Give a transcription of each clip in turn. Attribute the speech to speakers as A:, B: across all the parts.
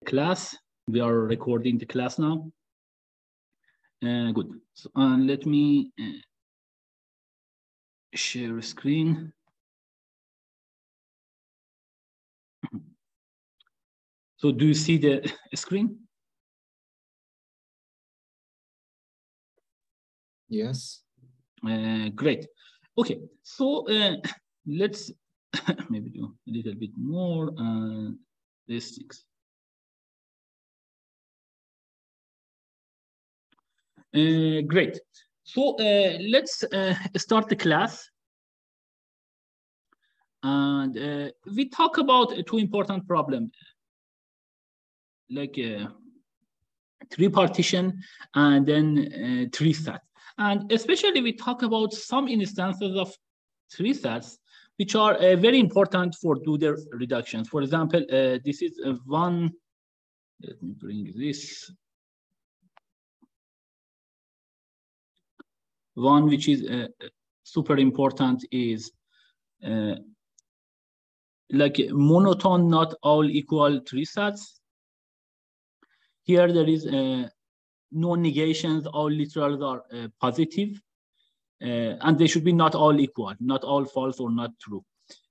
A: class. We are recording the class now. Good. So, let me share screen. So do you see the screen?
B: Yes.
A: Great. Okay. So let's maybe do a little bit more. These things. Great. So let's start the class. And we talk about two important problems, like tree partition and then tree sets. And especially we talk about some instances of tree sets which are very important for do their reductions. For example, this is one. Let me bring this. One which is super important is like monotone, not all equal tree sets. Here there is no negations, all literals are positive, and they should be not all equal, not all false or not true.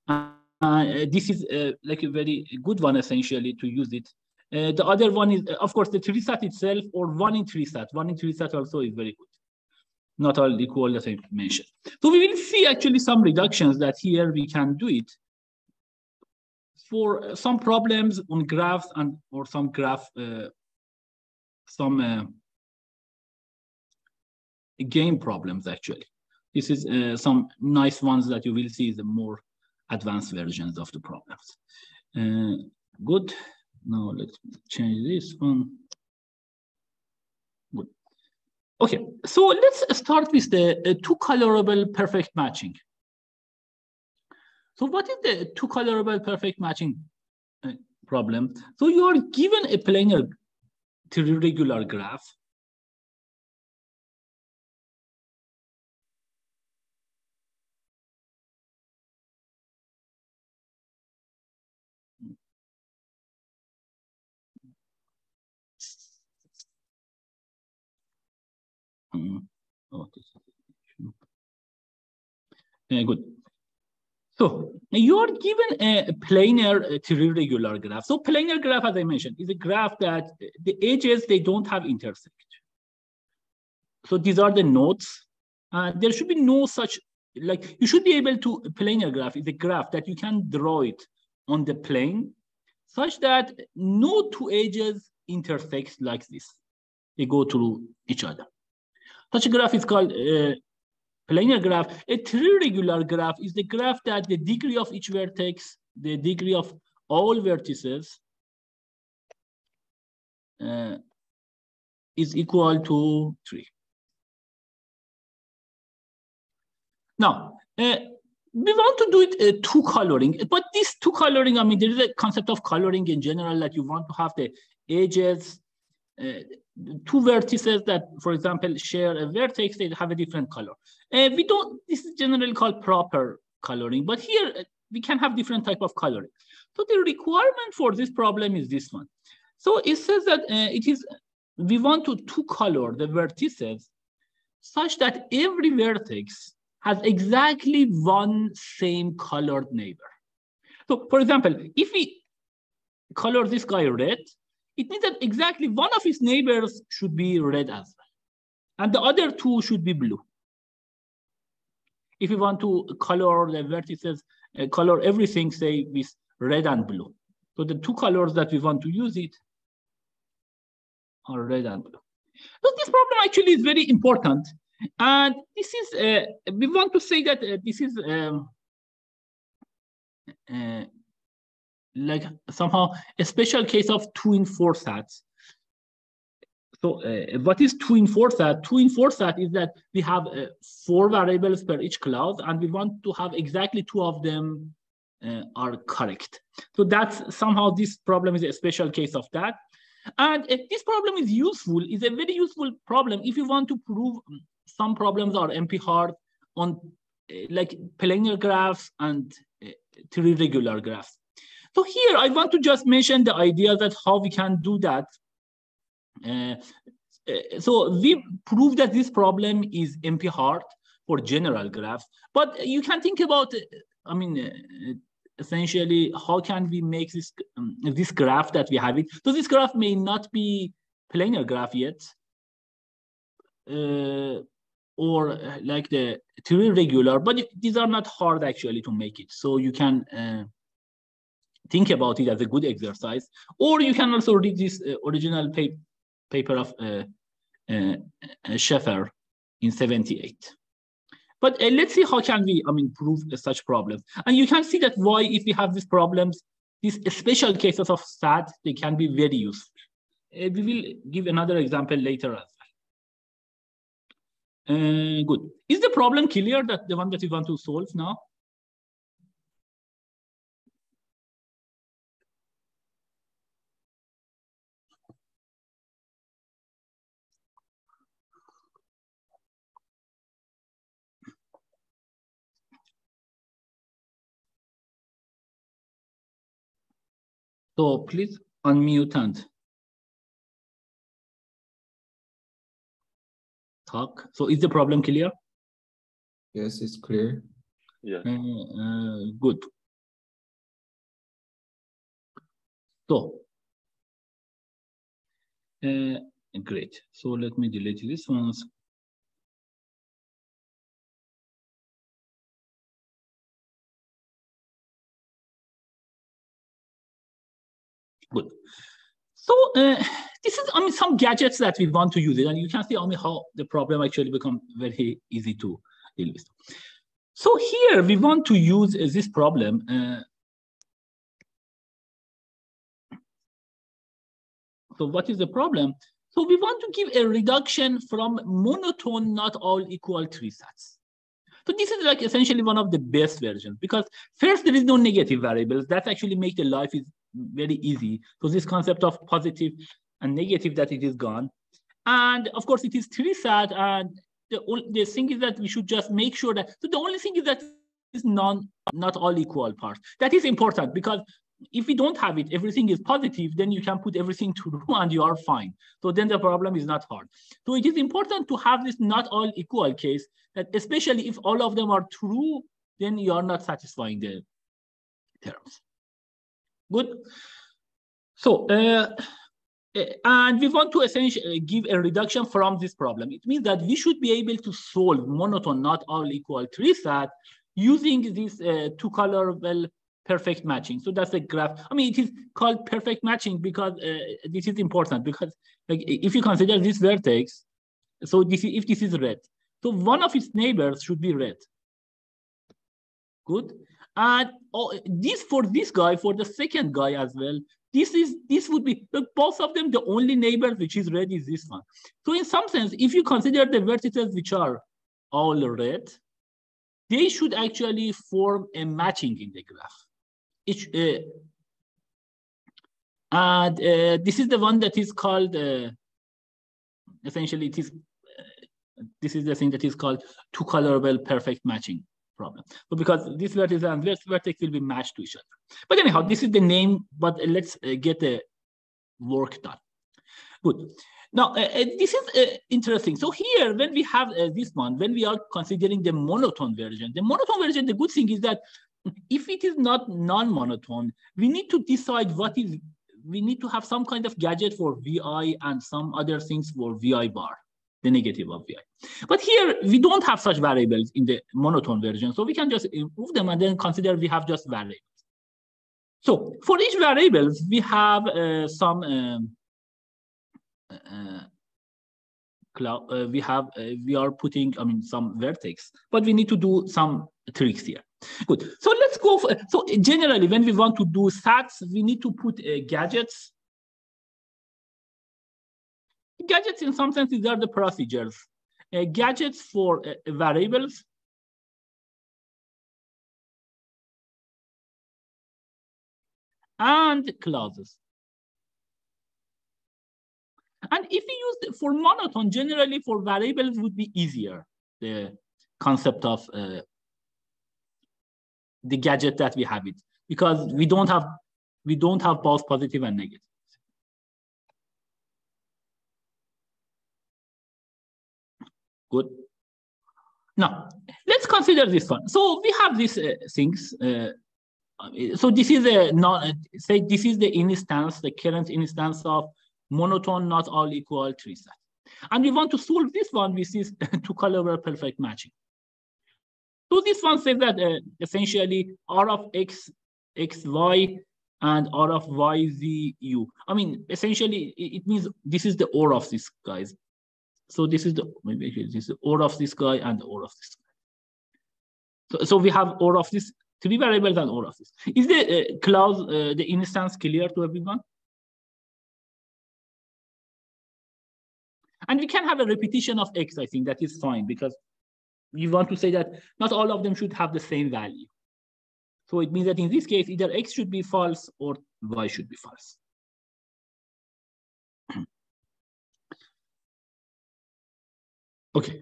A: This is like a very good one essentially to use it. The other one is, of course, the tree set itself, or one in tree set. One in tree set also is very good. Not all equal, as I mentioned. So we will see actually some reductions that here we can do it for some problems on graphs and or some graph, game problems actually. This is some nice ones that you will see the more advanced versions of the problems. Good. Now let's change this one. Good. Okay, so let's start with the two colorable perfect matching. So what is the two colorable perfect matching problem? So you are given a planar triregular graph. Good. So you are given a planar triregular graph. So planar graph, as I mentioned, is a graph that the edges, they don't have intersect. So these are the nodes. There should be no such, like you should be able to, a planar graph is a graph that you can draw it on the plane such that no two edges intersect like this. They go through each other. Such a graph is called planar graph. A triregular graph is the graph that the degree of each vertex, the degree of all vertices is equal to 3. Now, we want to do it two coloring, but this two coloring, I mean, there is a concept of coloring in general that you want to have the edges, two vertices that, for example, share a vertex, they have a different color. We don't, this is generally called proper coloring, but here we can have different type of coloring. So the requirement for this problem is this one. So it says that we want to two color the vertices such that every vertex has exactly one same colored neighbor. So for example, if we color this guy red, it means that exactly one of his neighbors should be red as well, and the other two should be blue. If we want to color the vertices, color everything, say, with red and blue. So the two colors that we want to use it are red and blue. So this problem actually is very important. And this is, we want to say that this is like somehow a special case of 2 in 4 sets. So what is 2 in 4 set? 2 in 4 set is that we have 4 variables per each clause, and we want to have exactly 2 of them are correct. So that's somehow this problem is a special case of that. And this problem is useful, is a very useful problem if you want to prove some problems are NP-hard on like planar graphs and triregular graphs. So here I want to just mention the idea that how we can do that. So we prove that this problem is NP-hard for general graphs, but you can think about, essentially, how can we make this graph that we have it? So this graph may not be planar graph yet, or like the tree regular, but these are not hard actually to make it. So you can think about it as a good exercise, or you can also read this original paper of Schaeffer in '78. But let's see how can we, prove such problems. And you can see that why, if we have these problems, these special cases of SAT, they can be very useful. We will give another example later as well. Good. Is the problem clear, that the one that we want to solve now? So please unmute and talk. So is the problem clear?
B: Yes, it's clear.
C: Yeah.
A: Good. So, great. So let me delete this ones. Good. So this is, some gadgets that we want to use it, and you can see, how the problem actually becomes very easy to deal with. So here we want to use this problem. So what is the problem? So we want to give a reduction from monotone, not all equal tree sets. So this is like essentially one of the best versions, because first, there is no negative variables. That actually makes the life is very easy. So this concept of positive and negative, that it is gone. And of course, it is tree set. And the thing is that we should just make sure that, so the only thing is that is not all equal parts. That is important, because if we don't have it, everything is positive, then you can put everything true and you are fine. So then the problem is not hard. So it is important to have this not all equal case, that especially if all of them are true, then you are not satisfying the terms. Good. So, and we want to essentially give a reduction from this problem. It means that we should be able to solve monotone, not all equal tree set using this two-color perfect matching. So that's a graph. It is called perfect matching because this is important, because like if you consider this vertex, so if this is red, so one of its neighbors should be red. Good. And this for this guy, for the second guy as well, this would be both of them, the only neighbor which is red is this one. So in some sense, if you consider the vertices which are all red, they should actually form a matching in the graph. And this is the one that is called, essentially, this is the thing that is called two-color perfect matching problem. So because this vertex and this vertex will be matched to each other. But anyhow, this is the name, but let's get the work done. Good. Now, this is interesting. So here, when we have this one, when we are considering the monotone version, the good thing is that if it is not non-monotone, we need to decide we need to have some kind of gadget for VI and some other things for VI bar, the negative of VI. But here, we don't have such variables in the monotone version. So we can just improve them and then consider we have just variables. So for each variables, we have we are putting, some vertex, but we need to do some tricks here. Good. So let's go for, so generally, when we want to do stats, we need to put gadgets. Gadgets, in some sense, these are the procedures. Gadgets for variables. And clauses. And if we use for monotone, generally for variables would be easier. The concept of the gadget that we have it, because we don't have we don't have both positive and negative. Good. Now, let's consider this one. So we have these things. So this is say this is the instance, the current instance of monotone not all equal tree set. And we want to solve this one with this two-color perfect matching. So this one says that essentially R of X, XY, and R of Y, Z, U. I mean, essentially, it means this is the OR of this guys. So this is the, maybe this is the OR of this guy and the OR of this guy. So we have OR of this, three variables and OR of this. Is the clause, the instance clear to everyone? And we can have a repetition of X, I think that is fine, because we want to say that not all of them should have the same value. So it means that in this case, either X should be false or Y should be false. Okay.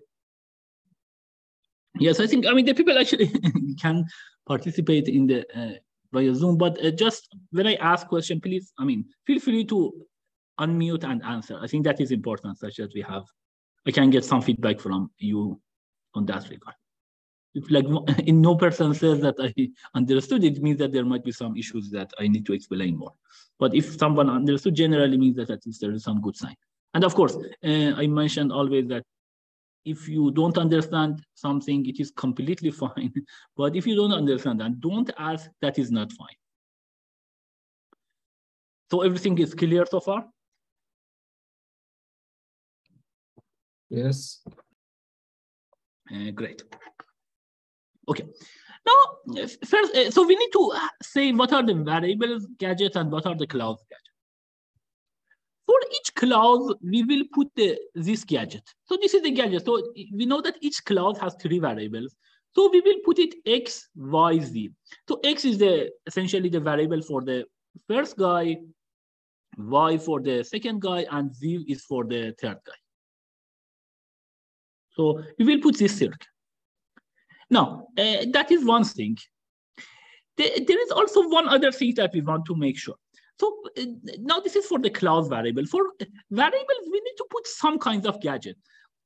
A: Yes, I think, I mean, the people actually can participate in the via Zoom, but just when I ask question, please, I mean, feel free to unmute and answer. I think that is important, such that we have, I can get some feedback from you on that regard. If like in no person says that I understood, it means that there might be some issues that I need to explain more. But if someone understood, generally means that at least there is some good sign. And of course, I mentioned always that if you don't understand something, it is completely fine. But if you don't understand and don't ask, that is not fine. So everything is clear so far?
B: Yes.
A: Great. Okay. Now, first, so we need to say what are the variables gadgets and what are the clause gadgets. For each clause, we will put this gadget. So this is the gadget. So we know that each clause has three variables. So we will put it X, Y, Z. So X is essentially the variable for the first guy, Y for the second guy, and Z is for the third guy. So we will put this circle. Now, that is one thing. There is also one other thing that we want to make sure. So now this is for the clause variable. For variables, we need to put some kinds of gadget.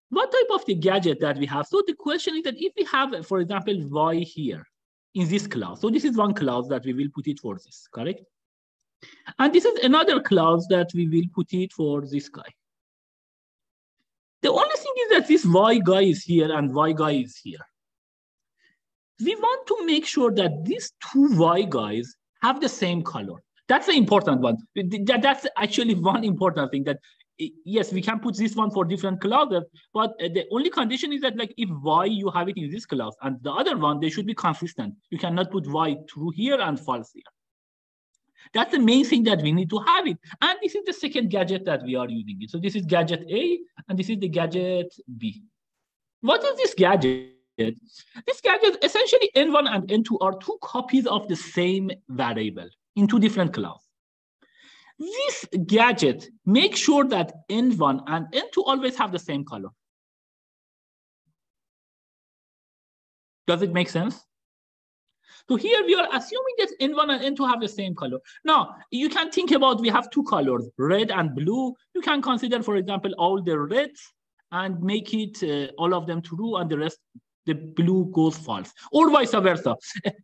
A: What type of the gadget that we have? So the question is that if we have, for example, Y here in this clause, so this is one clause that we will put it for this, correct? And this is another clause that we will put it for this guy. The only thing is that this Y guy is here and Y guy is here. We want to make sure that these two Y guys have the same color. That's the important one. That's actually one important thing, that yes, we can put this one for different clauses, but the only condition is that like if Y, you have it in this clause and the other one, they should be consistent. You cannot put Y true here and false here. That's the main thing that we need to have it. And this is the second gadget that we are using it. So this is gadget A and this is the gadget B. What is this gadget? This gadget, essentially N1 and N2 are two copies of the same variable in two different clauses. This gadget makes sure that N1 and N2 always have the same color. Does it make sense? So here we are assuming that N1 and N2 have the same color. Now, you can think about, we have two colors, red and blue. You can consider, for example, all the reds and make it all of them true and the rest, the blue goes false, or vice versa.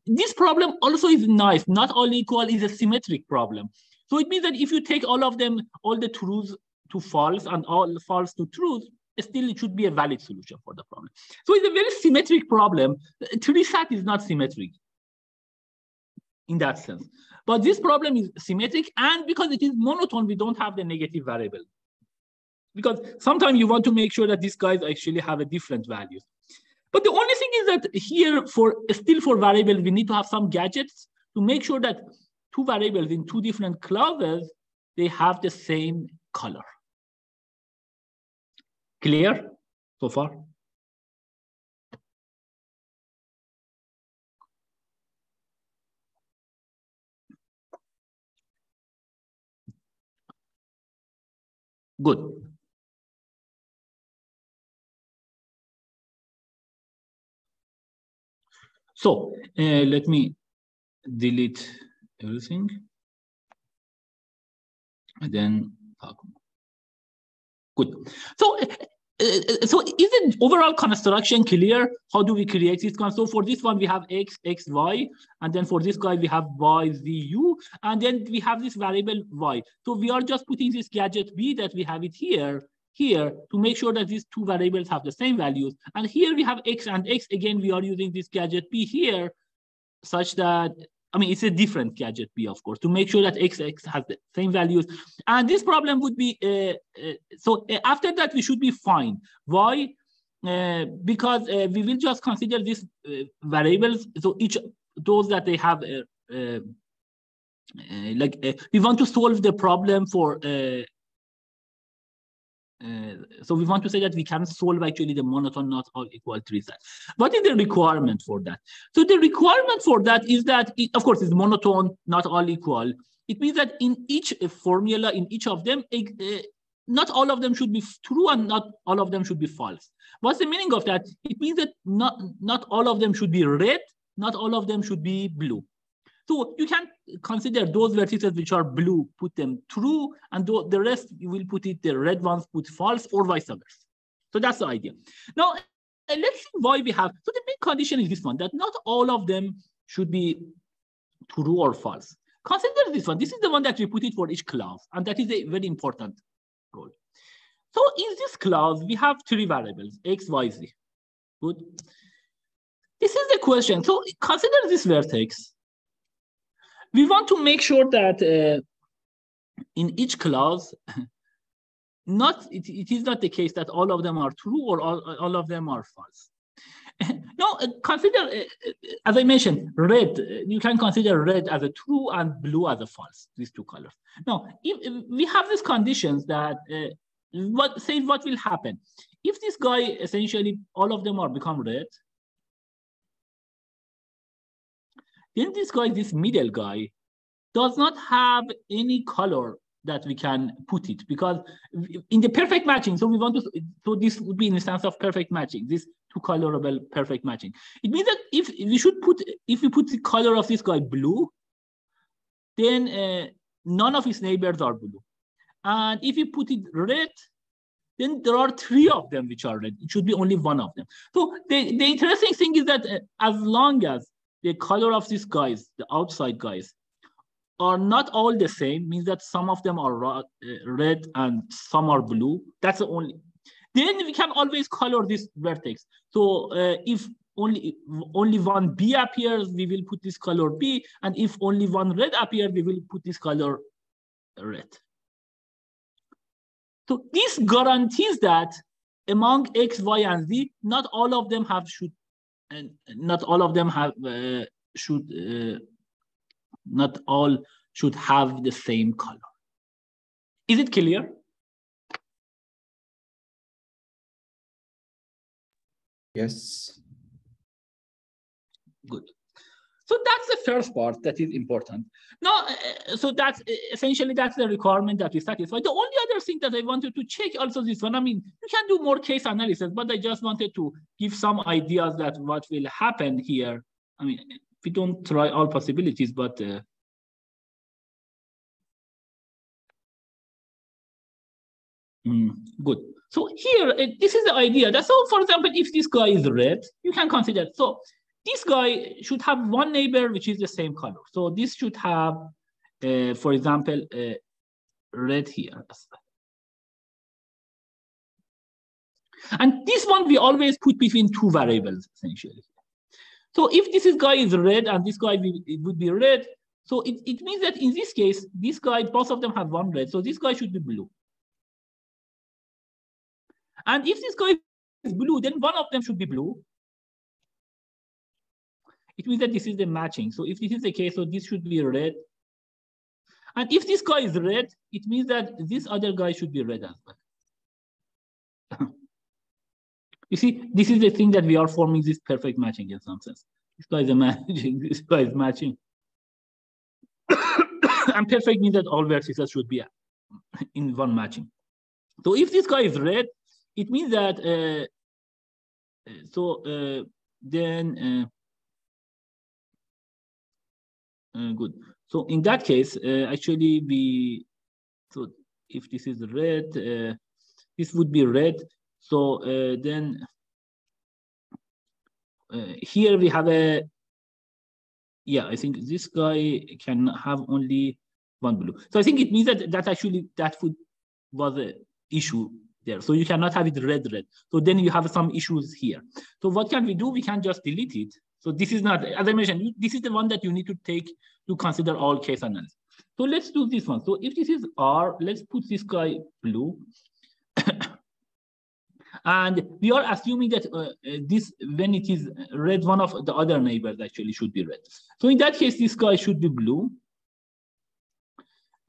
A: This problem also is nice. Not all equal is a symmetric problem. So it means that if you take all of them, all the truths to false and all false to truth, still it should be a valid solution for the problem. So it's a very symmetric problem. Tree set is not symmetric in that sense. But this problem is symmetric, and because it is monotone, we don't have the negative variable. Because sometimes you want to make sure that these guys actually have a different values. But the only thing is that here, still for variable, we need to have some gadgets to make sure that two variables in two different clauses, they have the same color. Clear so far? Good. So let me delete everything. And then good. So so is the overall construction clear? How do we create this one? So for this one, we have x, x, y, and then for this guy, we have y, z, u, and then we have this variable y. So we are just putting this gadget b that we have it here to make sure that these two variables have the same values. And here we have x and x. Again, we are using this gadget b here such that, I mean, it's a different gadget b, of course, to make sure that x has the same values. And this problem would be, so after that, we should be fine. Why? Because we will just consider these variables. So each, those that they have, we want to solve the problem for, so we want to say that we can solve actually the monotone not all equal tree set. What is the requirement for that? So the requirement for that is that, of course, it's monotone not all equal. It means that in each formula, in each of them, not all of them should be true and not all of them should be false. What's the meaning of that? It means that not all of them should be red, not all of them should be blue. So you can consider those vertices which are blue, put them true, and the rest you will put it, the red ones put false, or vice versa. So that's the idea. Now, let's see why we have, so the main condition is this one, that not all of them should be true or false. Consider this one. This is the one that we put it for each class, and that is a very important role. So in this class, we have three variables, x, y, z. Good. This is the question. So consider this vertex. We want to make sure that in each class, it is not the case that all of them are true or all of them are false. Now, consider, as I mentioned, red. You can consider red as a true and blue as a false, these two colors. Now, if we have these conditions that, what will happen? If this guy, essentially, all of them are become red, then this guy, this middle guy, does not have any color that we can put it, because in the perfect matching, so we want to, so this would be an instance of perfect matching, this two colorable perfect matching. It means that if we put the color of this guy blue, then none of his neighbors are blue. And if you put it red, then there are three of them which are red. It should be only one of them. So the interesting thing is that as long as the color of these guys, the outside guys, are not all the same, means that some of them are red and some are blue. That's the only. Then we can always color this vertex. So if only one B appears, we will put this color B, and if only one red appears, we will put this color red. So this guarantees that among X, Y, and Z, not all of them have not all should have the same color. Is it clear?
B: Yes.
A: Good. So that's the first part that is important. Now, so that's essentially that's the requirement that we satisfy. The only other thing that I wanted to check also this one, I mean, you can do more case analysis, but I just wanted to give some ideas that what will happen here. I mean, we don't try all possibilities, but good. So here, this is the idea. That, so for example, if this guy is red, you can consider, so this guy should have one neighbor which is the same color. So this should have, for example, red here. And this one we always put between two variables, essentially. So if this guy is red and this guy it would be red, so it means that in this case, this guy, both of them have one red. So this guy should be blue. And if this guy is blue, then one of them should be blue. It means that this is the matching. So if this is the case, so this should be red. And if this guy is red, it means that this other guy should be red as well. You see, this is the thing that we are forming this perfect matching in some sense. This guy is matching, this guy is matching. And perfect means that all vertices should be in one matching. So if this guy is red, it means that, then, good. So in that case, actually So if this is red, this would be red. So then here we have a, yeah, I think this guy can have only one blue. So I think it means that actually that was an issue there. So you cannot have it red. So then you have some issues here. So what can we do? We can just delete it. So this is not, as I mentioned, this is the one that you need to take to consider all case analysis. So let's do this one. So if this is R, let's put this guy blue. And we are assuming that this, when it is red, one of the other neighbors actually should be red. So in that case, this guy should be blue.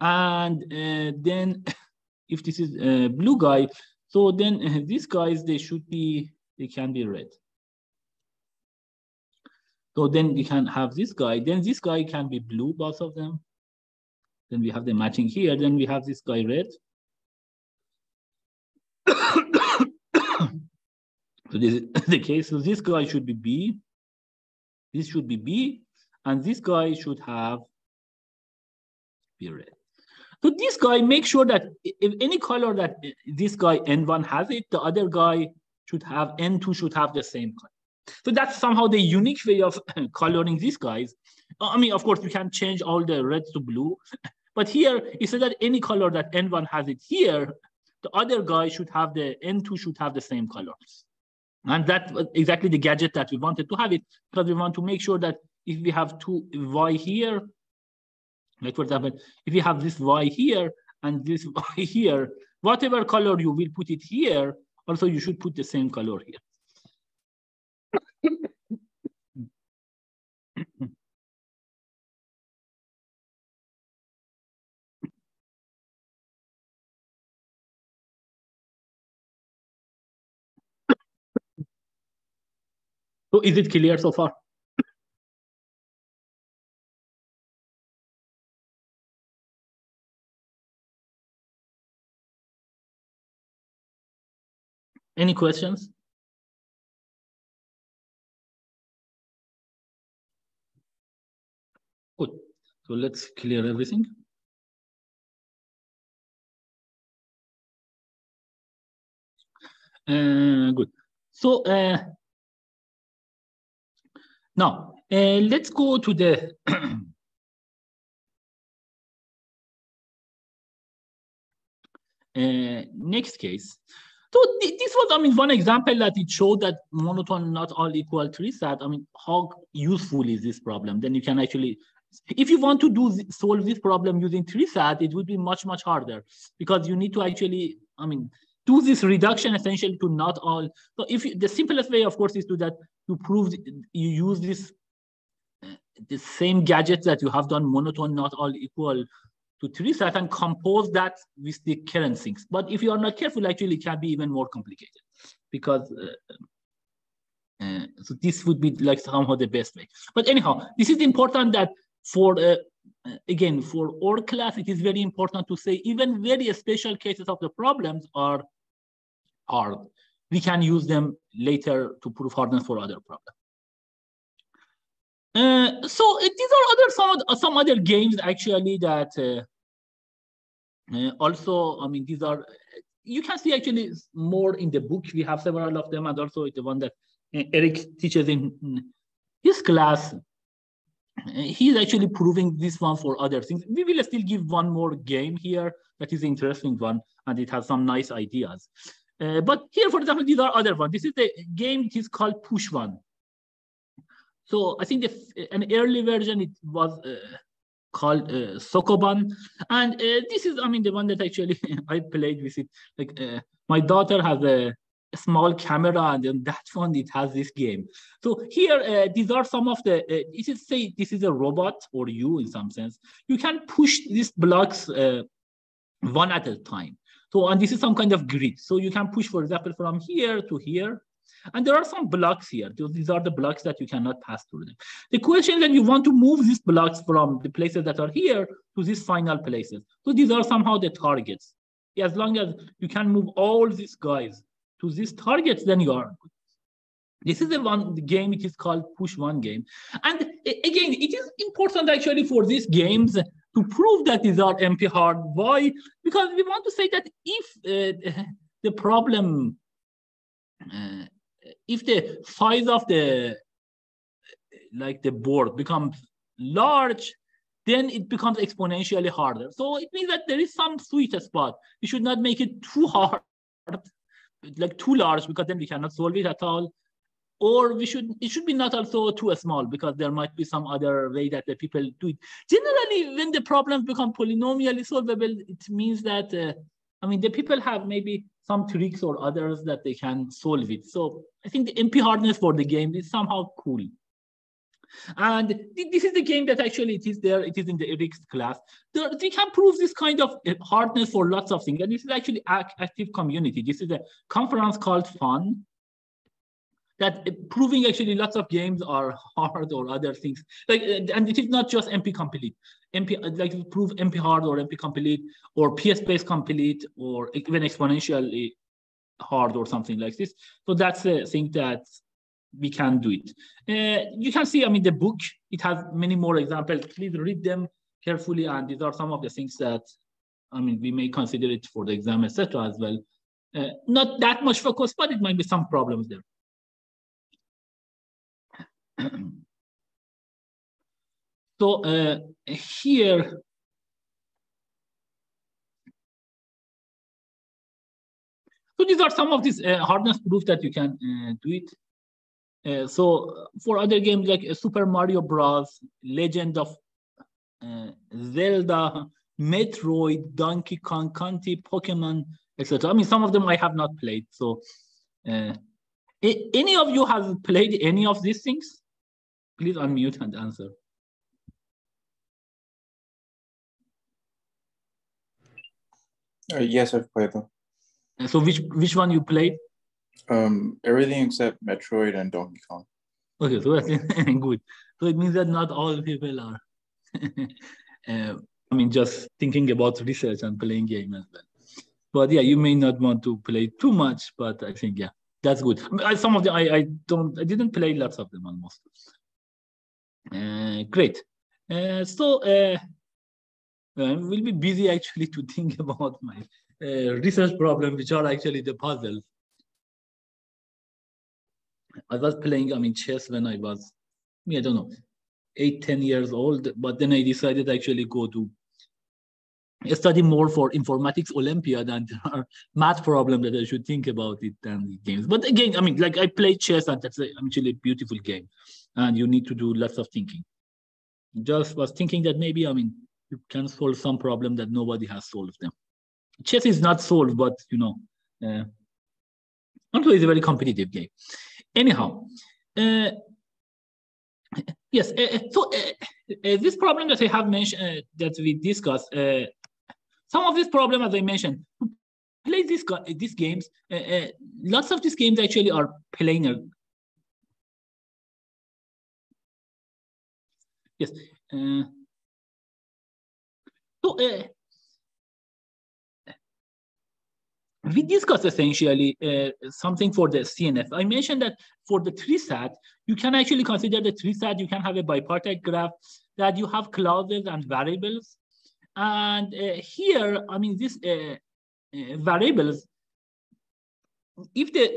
A: And then if this is a blue guy, so then these guys, they can be red. So then we can have this guy, then this guy can be blue, both of them. Then we have the matching here, then we have this guy red. So this is the case. So this guy should be B, this should be B, and this guy should be red. So this guy, make sure that if any color that this guy N1 has it, the other guy should have, N2 should have the same color. So that's somehow the unique way of coloring these guys. I mean, of course, you can change all the reds to blue, but here it says that any color that N1 has it here, the other guy should have N2 should have the same color. And that's exactly the gadget that we wanted to have it, because we want to make sure that if we have two Y here, like for example, if you have this Y here and this Y here, whatever color you will put it here, also you should put the same color here. So is it clear so far? Any questions? Good. So let's clear everything. Good. So now let's go to the next case. So this was, I mean, one example that it showed that monotone not all equal trisat. I mean, how useful is this problem? Then you can actually, if you want to solve this problem using trisat, it would be much harder, because you need to actually, I mean, do this reduction essentially to not all. So if the simplest way, of course, is to that you prove you use this the same gadgets that you have done monotone not all equal to trisat and compose that with the current things. But if you are not careful, actually it can be even more complicated, because so this would be like somehow the best way. But anyhow, this is important that for again, for our class, it is very important to say even very special cases of the problems are hard. We can use them later to prove hardness for other problems. So these are some other games actually that also, I mean, these are, you can see actually more in the book. We have several of them, and also the one that Eric teaches in his class. He's actually proving this one for other things. We will still give one more game here that is an interesting one, and it has some nice ideas. But here, for example, these are other ones. This is the game, it is called Push One. So I think an early version, it was called Sokoban. And this is, I mean, the one that actually I played with it. Like my daughter has a small camera, and then that one, it has this game. So here, these are some of the, say this is a robot, or you in some sense. You can push these blocks one at a time. So, and this is some kind of grid. So you can push, for example, from here to here. And there are some blocks here. These are the blocks that you cannot pass through them. The question that you want to move these blocks from the places that are here to these final places. So these are somehow the targets. As long as you can move all these guys to these targets, then you are good. This is the game, it is called Push One game. And again, it is important actually for these games to prove that these are NP-hard. Why? Because we want to say that if the problem, if the size of the board becomes large, then it becomes exponentially harder. So it means that there is some sweet spot. We should not make it too hard, like too large, because then we cannot solve it at all. Or it should be not also too small, because there might be some other way that the people do it. Generally, when the problems become polynomially solvable, it means that, the people have maybe some tricks or others that they can solve it. So I think the NP-hardness for the game is somehow cool. And this is the game that actually it is there. It is in the RX class. We can prove this kind of hardness for lots of things. And this is actually active community. This is a conference called FUN, that proving actually lots of games are hard or other things. And it is not just NP complete. Like prove NP hard or NP complete or PS based complete or even exponentially hard or something like this. So that's the thing that we can do it. You can see, the book, it has many more examples. Please read them carefully. And these are some of the things that, we may consider it for the exam, etc. as well. Not that much focus, but it might be some problems there. So here, so these are some of these hardness proofs that you can do it. So for other games like Super Mario Bros, Legend of Zelda, Metroid, Donkey Kong Country, Pokemon, etc. Some of them I have not played. So any of you have played any of these things? Please unmute and answer.
C: Yes, I've played them.
A: So which one you played?
C: Everything except Metroid and Donkey Kong.
A: Okay, so that's good. So it means that not all people are, just thinking about research and playing games as well. But yeah, you may not want to play too much, but I think, yeah, that's good. Some of them, I didn't play lots of them almost. Great. We'll be busy actually to think about my research problem, which are actually the puzzles. I was playing, chess when I was, I don't know, 8-10 years old, but then I decided to actually go to study more for informatics Olympiad, and there are math problems that I should think about it than games. But again, I play chess, and that's actually a beautiful game, and you need to do lots of thinking. Just was thinking that maybe, you can solve some problem that nobody has solved them. Chess is not solved, but, also it's a very competitive game. Anyhow, yes, this problem that I have mentioned, that we discussed, some of this problem, as I mentioned, to play these games, lots of these games actually are planar. Yes. We discussed essentially something for the CNF. I mentioned that for the 3-SAT, you can actually consider the 3-SAT, you can have a bipartite graph that you have clauses and variables. And here, these variables,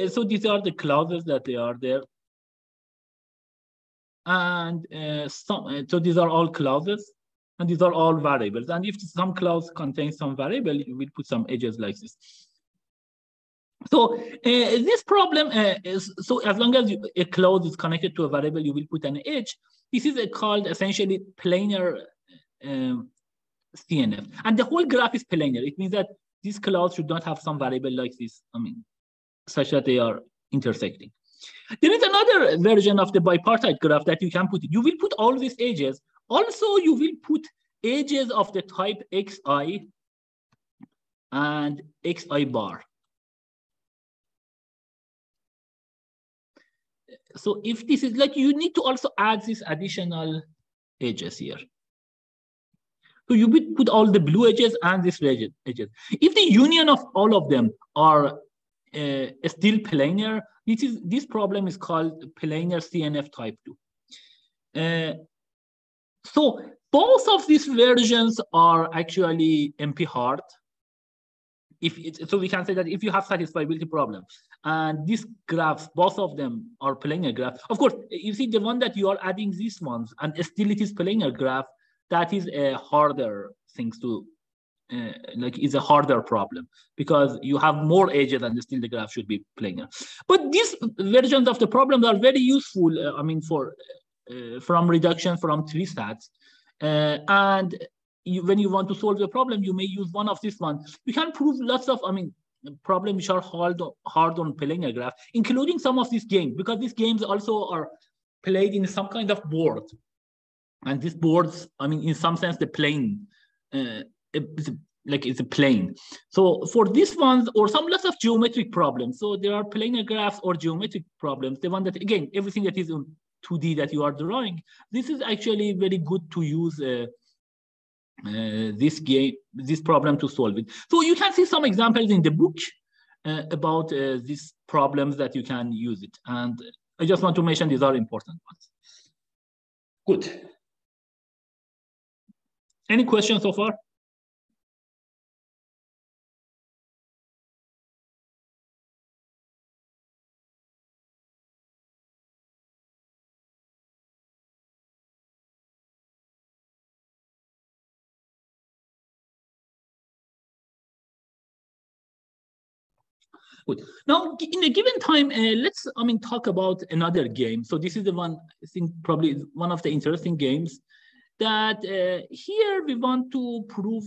A: so these are the clauses that they are there. And so these are all clauses, and these are all variables. And if some clause contains some variable, you will put some edges like this. So this problem is, so as long as a clause is connected to a variable, you will put an edge. This is called essentially planar CNF. And the whole graph is planar. It means that this clause should not have some variable like this, such that they are intersecting. There is another version of the bipartite graph that you can put. You will put all these edges. Also, you will put edges of the type xi and xi bar. So if this is you need to also add these additional edges here. So you would put all the blue edges and these red edges. If the union of all of them are still planar, this problem is called planar CNF type 2. Both of these versions are actually NP-hard. So we can say that if you have satisfiability problem, and these graphs, both of them are planar graph. Of course, you see the one that you are adding these ones, and still it is planar graph. That is a harder things to, is a harder problem because you have more edges and still the graph should be planar. But these versions of the problem are very useful. From reduction from tree stats, and when you want to solve the problem, you may use one of these ones. You can prove lots of, problems which are hard on planar graph, including some of these games, because these games also are played in some kind of board. And these boards, in some sense, the plane, it's a plane. So for these ones, or some lots of geometric problems, so there are planar graphs or geometric problems, the one that, again, everything that is on 2D that you are drawing, this is actually very good to use this problem to solve it. So you can see some examples in the book about these problems that you can use it. And I just want to mention these are important ones. Good. Any questions so far? Good. Now, in a given time, let's talk about another game. So this is the one, I think probably one of the interesting games that here we want to prove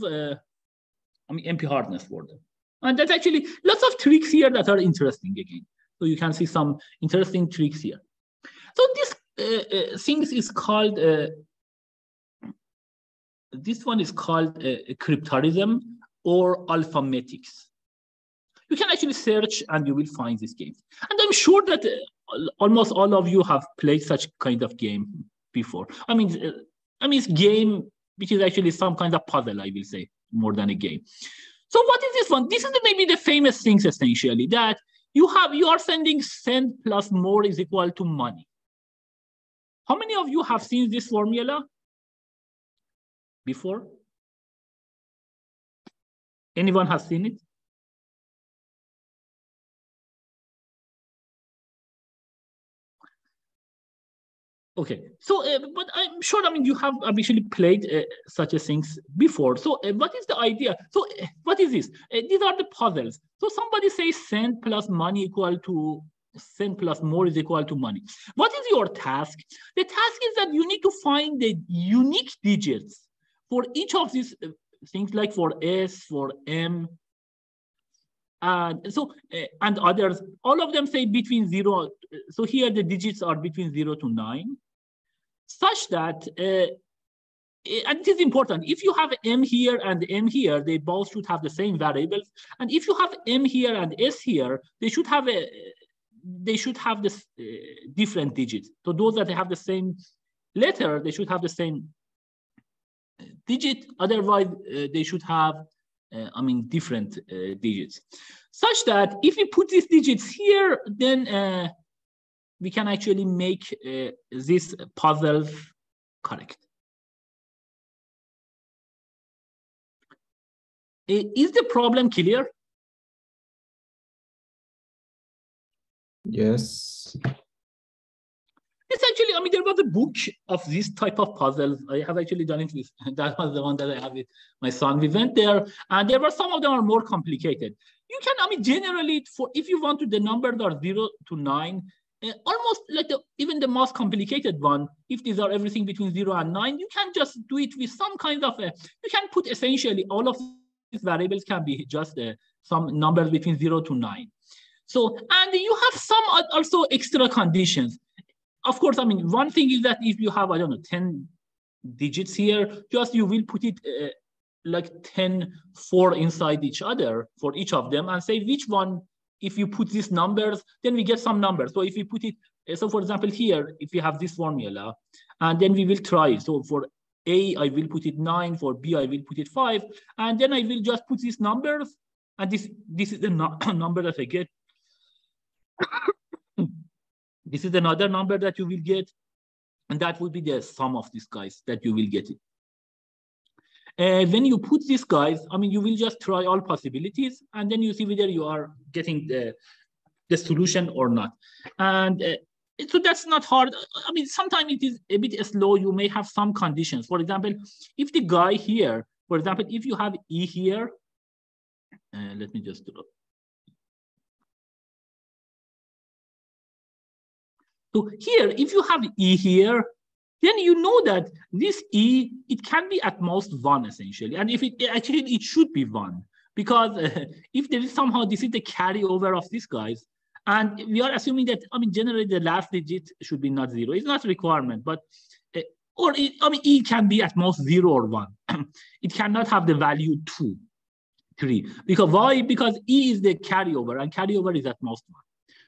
A: NP-hardness for them. And that's actually lots of tricks here that are interesting again. So you can see some interesting tricks here. So this things is called, this one is called cryptarism or alphametics. You can actually search and you will find this game. And I'm sure that almost all of you have played such kind of game before. It's game which is actually some kind of puzzle, I will say, more than a game. So what is this one? This is maybe the famous things essentially that you are sending send plus more is equal to money. How many of you have seen this formula before? Anyone has seen it? Okay, so but I'm sure you have actually played such a things before. So what is the idea? So what is this? These are the puzzles. So somebody says send plus money equal to send plus more is equal to money. What is your task? The task is that you need to find the unique digits for each of these things, like for S, for M, and others. All of them say between 0. So here the digits are between 0 to 9. Such that, and it is important, if you have M here and M here, they both should have the same variables. And if you have M here and S here, they should have this different digits. So those that have the same letter, they should have the same digit. Otherwise, they should have, different digits. Such that if we put these digits here, then we can actually make these puzzles correct. Is the problem clear?
B: Yes.
A: It's actually, there was a book of this type of puzzles. I have actually done it with, that was the one that I have with my son. We went there, and there were some of them are more complicated. You can, generally, if you want to, the numbers are 0 to 9, almost like even the most complicated one, if these are everything between 0 and 9, you can just do it with some kind of you can put essentially all of these variables can be just some numbers between 0 to 9. So, and you have some also extra conditions. Of course, one thing is that if you have, 10 digits here, just you will put it like 10, 4 inside each other for each of them and say which one. If you put these numbers, then we get some numbers. So if you put it, so for example, here, if we have this formula, and then we will try. So for A, I will put it 9. For B, I will put it 5. And then I will just put these numbers. And this is the number that I get. This is another number that you will get. And that will be the sum of these guys that you will get it. when you put these guys, I mean, you will just try all possibilities, and then you see whether you are getting the solution or not. And so that's not hard. I mean, sometimes it is a bit slow. You may have some conditions. For example, if the guy here, for example, if you have E here, let me just do it. So here, if you have E here, then you know that this E, it can be at most 1 essentially. And if it actually, it should be 1, because if there is somehow, this is the carryover of these guys, and we are assuming that, I mean, generally the last digit should be not 0. It's not a requirement, but, I mean, E can be at most 0 or 1. It cannot have the value 2, 3. Because why? Because E is the carryover, and carryover is at most 1.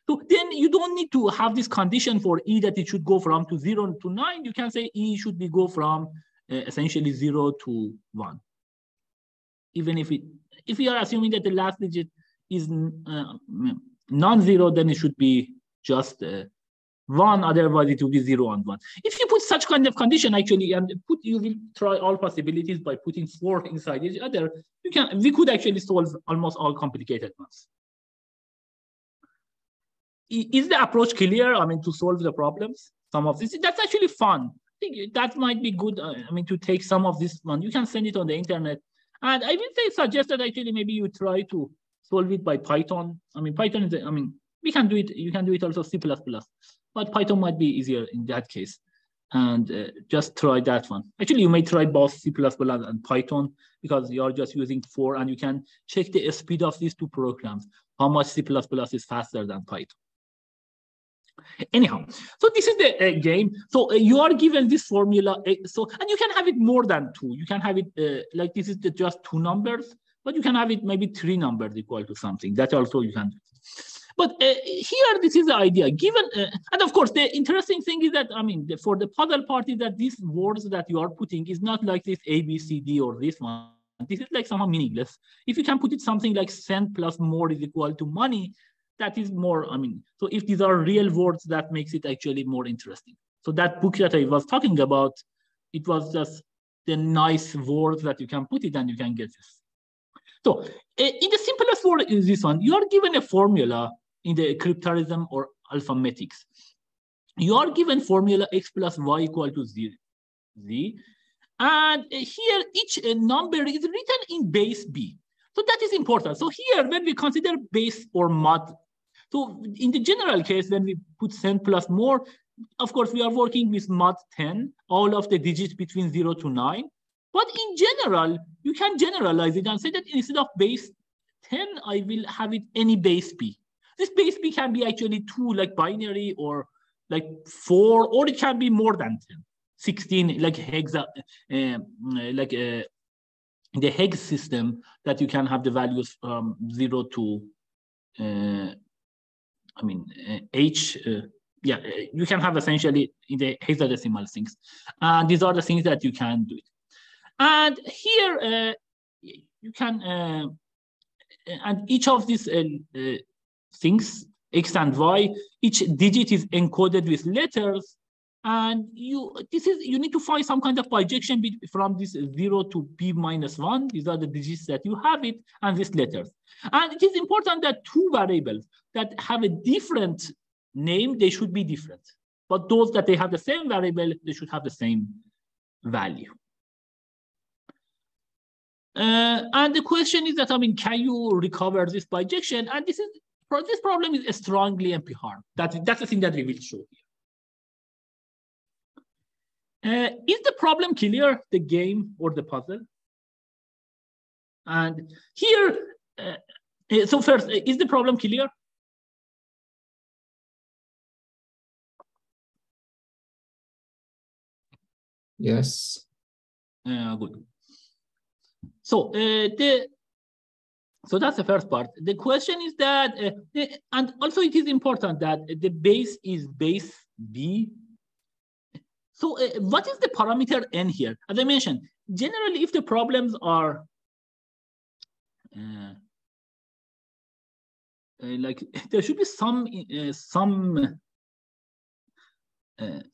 A: So then you don't need to have this condition for E that it should go from 0 to 9. You can say E should go from essentially 0 to 1. Even if we are assuming that the last digit is non-zero, then it should be just 1. Otherwise, it will be 0 and 1. If you put such kind of condition, actually, and you will try all possibilities by putting 4 inside each other, we could actually solve almost all complicated ones. Is the approach clear? I mean, to solve the problems, some of this, that's actually fun. I think that might be good. I mean, to take some of this one, you can send it on the internet. And I will suggest that actually maybe you try to solve it by Python. I mean, Python is, I mean, we can do it. You can do it also C++, but Python might be easier in that case. And just try that one. Actually, you may try both C++ and Python, because you are just using 4, and you can check the speed of these two programs, how much C++ is faster than Python. Anyhow, so this is the game. So you are given this formula. And you can have it more than 2. You can have it like this is just 2 numbers, but you can have it maybe 3 numbers equal to something. That also you can do. But here, this is the idea. Given, and of course, the interesting thing is that, I mean, for the puzzle part is that these words that you are putting is not like this A, B, C, D, or this one. This is like somehow meaningless. If you can put it something like cent plus more is equal to money, that is more, I mean, so if these are real words, that makes it actually more interesting. So that book that I was talking about, it was just the nice words that you can put it and you can get this. So in the simplest word is this one. You are given a formula in the cryptarism or alphametics. You are given formula x plus y equal to z. And here each number is written in base b. So that is important. So here, when we consider base or mod, so in the general case, when we put cent plus more, of course, we are working with mod 10, all of the digits between 0 to 9. But in general, you can generalize it and say that instead of base 10, I will have it any base b. This base b can be actually 2, like binary, or like 4, or it can be more than 10, 16, like hexa, the hex system that you can have the values from 0 to, H. Yeah, you can have essentially in the hexadecimal things. And these are the things that you can do it. And here you can, and each of these things, X and Y, each digit is encoded with letters. And you need to find some kind of bijection from this 0 to b minus 1. These are the digits that you have it, and these letters. And it is important that 2 variables that have a different name, they should be different. But those that they have the same variable, they should have the same value. And the question is that, I mean, can you recover this bijection? And this problem is strongly NP-hard. That's the thing that we will show here. Is the problem clear, the game or the puzzle? And here, so first, is the problem clear?
B: Yes.
A: Good. So so that's the first part. The question is that, and also it is important that the base is base B. So what is the parameter n here? As I mentioned, generally, if the problems are like, there should be some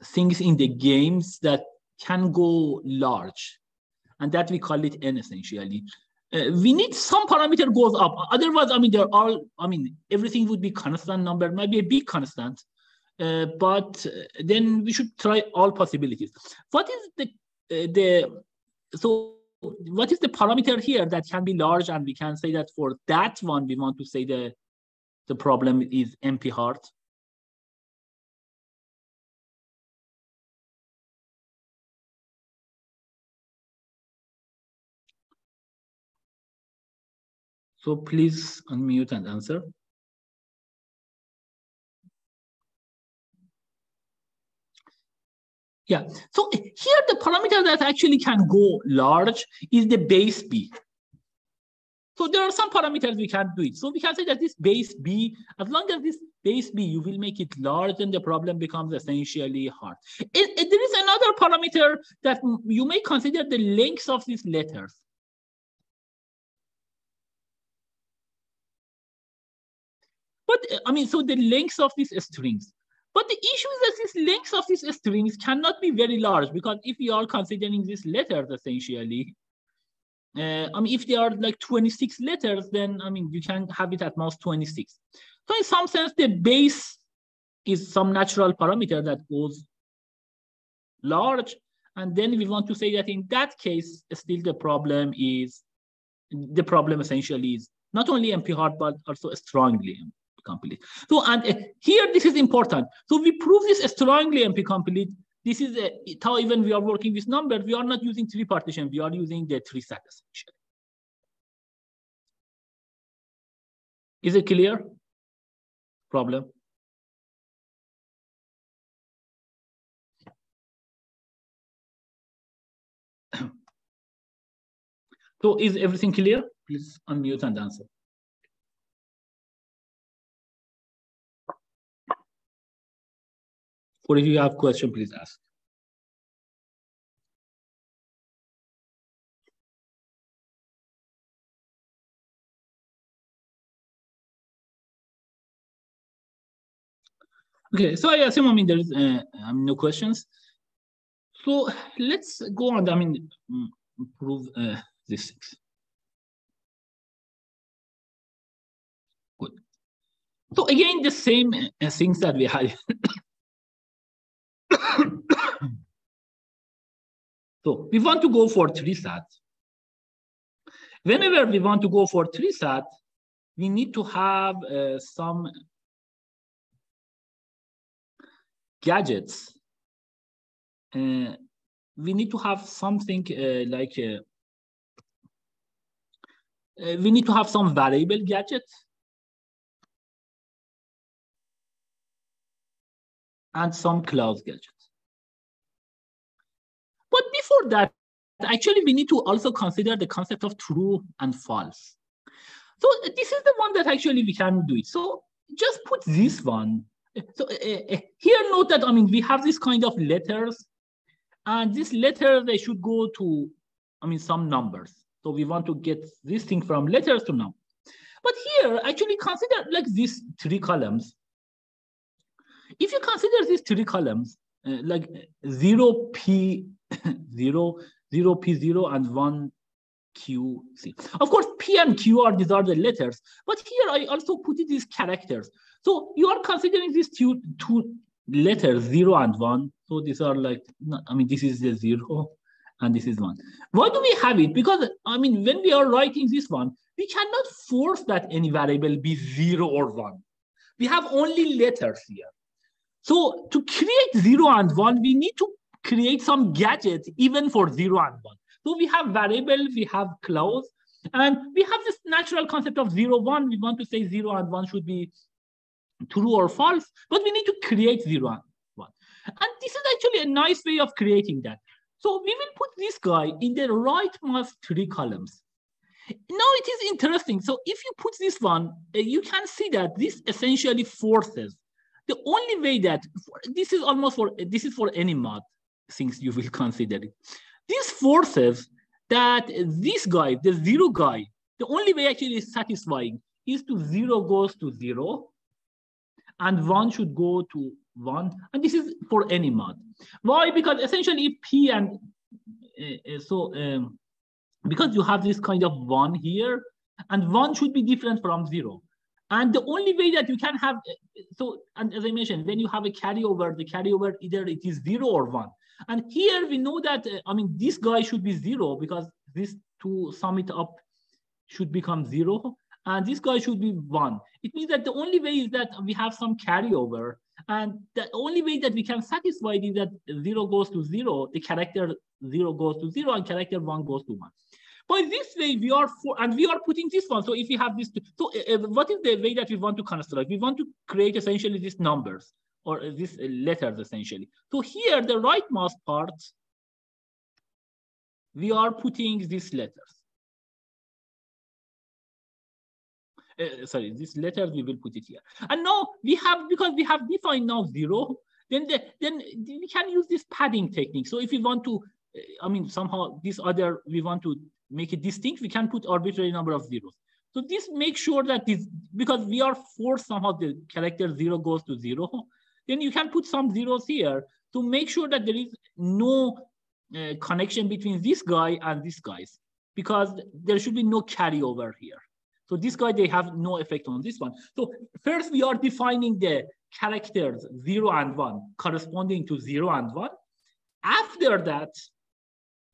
A: things in the games that can go large. and that we call it n essentially. We need some parameter goes up. Otherwise, I mean, they're all, I mean, everything would be constant number, maybe a big constant, but then we should try all possibilities. What is so what is the parameter here that can be large, and we can say that for that one, we want to say the problem is NP-hard? So please unmute and answer. Yeah, so here the parameter that actually can go large is the base B. So there are some parameters we can do it. So we can say that this base B, as long as this base B, you will make it large, and the problem becomes essentially hard. There is another parameter that you may consider the length of these letters. But I mean, so the length of these strings. But the issue is that this length of these strings cannot be very large, because if you are considering these letters essentially, I mean, if they are like 26 letters, then I mean, you can have it at most 26. So in some sense, the base is some natural parameter that goes large. And then we want to say that in that case, still the problem essentially is not only NP-hard, but also strongly complete. So, and here this is important. So we prove this strongly NP complete. This is how even we are working with numbers, we are not using tree partition, we are using the tree set essentially. Is it clear? Problem? So is everything clear? Please unmute and answer. Or if you have a question, please ask. Okay, so I assume, I mean, there is no questions. So let's go on, I mean, prove this. Good. So again, the same things that we had. So we want to go for tree set. Whenever we want to go for tree set, we need to have some gadgets. We need to have something we need to have some variable gadgets and some clause gadgets. But before that, actually, we need to also consider the concept of true and false. So this is the one that actually we can do it. So just put this one. So here, note that, I mean, we have this kind of letters, and this letter, they should go to, I mean, some numbers. So we want to get this thing from letters to numbers. But here, actually consider like these three columns. If you consider these three columns, like 0P0, 0P0, and 1QC. Of course, P and Q these are the letters, but here I also put it these characters. So you are considering these two letters, 0 and 1. So these are like, I mean, this is the 0 and this is 1. Why do we have it? Because, I mean, when we are writing this one, we cannot force that any variable be 0 or 1. We have only letters here. So to create 0 and 1, we need to create some gadget even for 0 and 1. So we have variable, we have clause, and we have this natural concept of 0, 1. We want to say 0 and 1 should be true or false, but we need to create 0 and 1. And this is actually a nice way of creating that. So we will put this guy in the rightmost three columns. Now it is interesting. So if you put this one, you can see that this essentially forces. The only way that this is for any mod things you will consider it. This forces that this guy, the 0 guy, the only way actually is satisfying is to 0 goes to 0 and 1 should go to 1. And this is for any mod. Why? Because essentially P and because you have this kind of 1 here, and 1 should be different from 0. And the only way that you can have, so, and as I mentioned, when you have a carryover, the carryover either it is 0 or 1. And here we know that, I mean, this guy should be 0 because this to sum it up should become 0. And this guy should be 1. It means that the only way is that we have some carryover. And the only way that we can satisfy it is that 0 goes to 0, the character 0 goes to 0, and character 1 goes to 1. By this way, we are putting this one. So if we have this, what is the way that we want to construct? We want to create essentially these numbers or these letters essentially. So here, the rightmost part, we are putting these letters. Sorry, these letters we will put it here. And now we have, because we have defined now 0, then we can use this padding technique. So if we want to, I mean, somehow this other, we want to make it distinct, we can put arbitrary number of zeros. So this makes sure that this, because we are forced somehow the character 0 goes to 0, then you can put some zeros here to make sure that there is no connection between this guy and this guys, because there should be no carryover here. So this guy, they have no effect on this one. So first we are defining the characters 0 and 1 corresponding to 0 and 1. After that,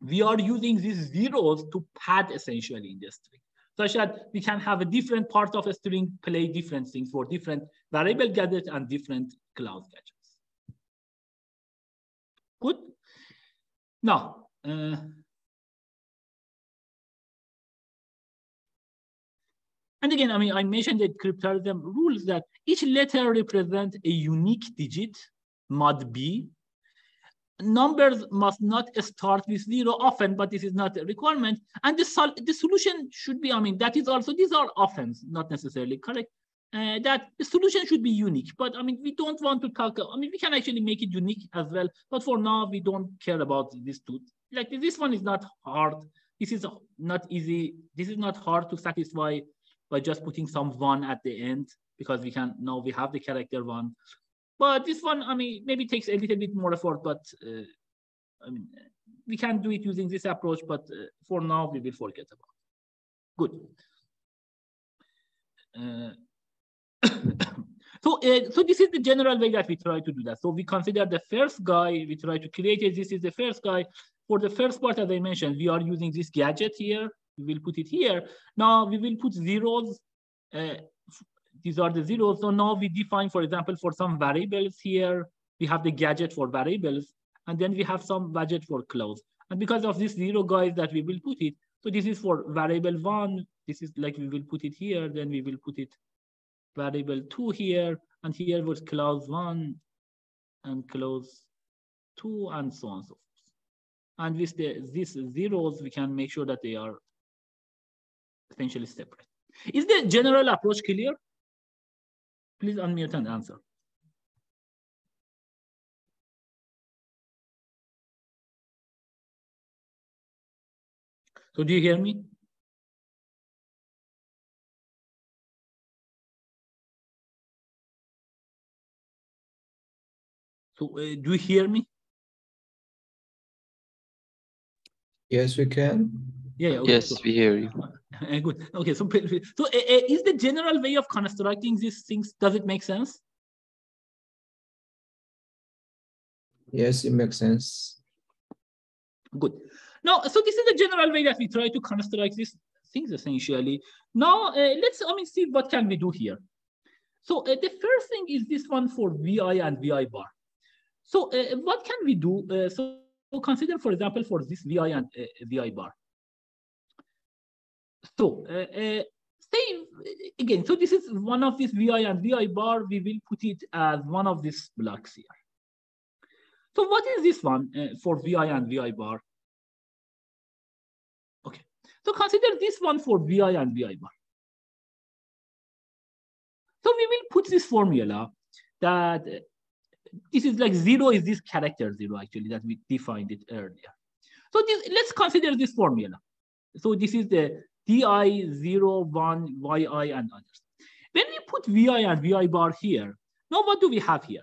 A: we are using these zeros to pad essentially in the string, such that we can have a different part of a string play different things for different variable gadgets and different clause gadgets. Good. Now, and again, I mean, I mentioned the cryptalism rules that each letter represents a unique digit, mod B. Numbers must not start with 0 often, but this is not a requirement. And the solution should be, I mean, that is also, these are often not necessarily correct, that the solution should be unique. But I mean, we don't want to talk, I mean, we can actually make it unique as well. But for now, we don't care about this two. Like this one is not hard. This is not easy. This is not hard to satisfy by just putting some 1 at the end, because we can, now we have the character 1. But this one, I mean, maybe takes a little bit more effort, but I mean, we can do it using this approach, but for now, we will forget about it. Good. So this is the general way that we try to do that. So we consider the first guy, we try to create it. This is the first guy. For the first part, as I mentioned, we are using this gadget here. We will put it here. Now we will put zeros. These are the zeros. So now we define, for example, for some variables here, we have the gadget for variables, and then we have some gadget for clause. And because of this 0 guys that we will put it, so this is for variable 1. This is like we will put it here, then we will put it variable 2 here, and here was clause 1 and clause 2, and so on and so forth. And with these zeros, we can make sure that they are essentially separate. Is the general approach clear? Please unmute and answer. So do you hear me? So do you hear me?
B: Yes, we can.
A: Yeah, okay.
D: Yes,
A: so,
D: we hear you.
A: Good. Okay, so is the general way of constructing these things, does it make sense?
B: Yes, it makes sense.
A: Good. Now, so this is the general way that we try to construct these things essentially. Now, let's see what can we do here. So the first thing is this one for VI and VI bar. So what can we do? So consider, for example, for this VI and VI bar. So say again, so this is one of these VI and VI bar. We will put it as one of these blocks here. So what is this one for VI and VI bar? Okay, so consider this one for VI and VI bar. So we will put this formula that this is like 0 is this character 0 actually that we defined it earlier. So let's consider this formula. So this is the DI 0, 1, YI, and others. When we put VI and VI bar here, now what do we have here?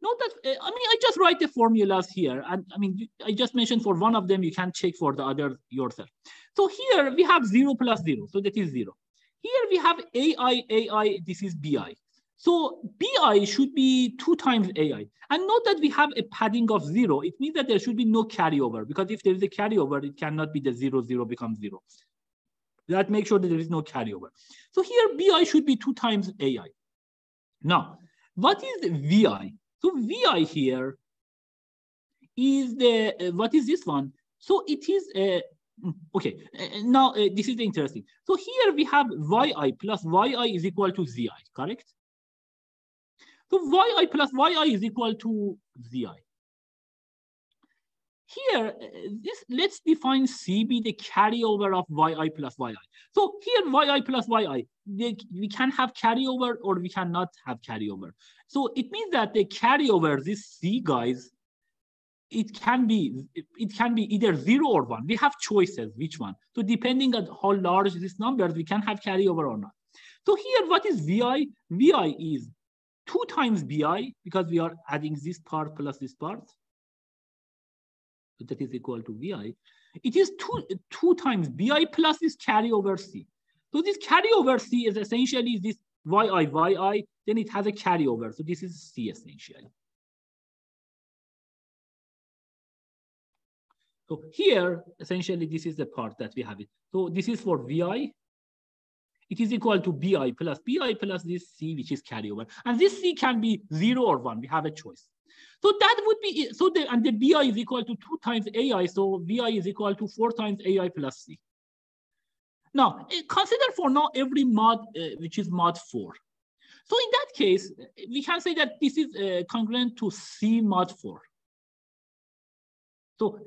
A: Note that, I mean, I just write the formulas here. And I mean, I just mentioned for one of them, you can check for the other yourself. So here we have 0 plus 0. So that is 0. Here we have AI, this is BI. So BI should be 2 times AI. And note that we have a padding of 0. It means that there should be no carryover, because if there is a carryover, it cannot be the 0, 0 becomes 0. That makes sure that there is no carryover. So here BI should be 2 times AI. Now, what is VI? So VI here is the, what is this one? So it is, okay, now this is interesting. So here we have YI plus YI is equal to ZI, correct? So YI plus YI is equal to ZI. Here, let's define CB, the carryover of YI plus YI. So here, YI plus YI, we can have carryover or we cannot have carryover. So it means that the carryover, this C, guys, it can be either 0 or 1. We have choices, which one. So depending on how large this numbers, we can have carryover or not. So here, what is VI? VI is 2 times BI, because we are adding this part plus this part. So that is equal to VI. It is 2 times BI plus this carryover C. So this carryover C is essentially this YI, then it has a carryover. So this is C essentially. So here, essentially, this is the part that we have it. So this is for VI. It is equal to BI plus this C, which is carryover. And this C can be 0 or 1. We have a choice. So that would be, so and the BI is equal to 2 times AI. So VI is equal to 4 times AI plus C. Now, consider for now every mod, which is mod 4. So in that case, we can say that this is congruent to C mod 4. So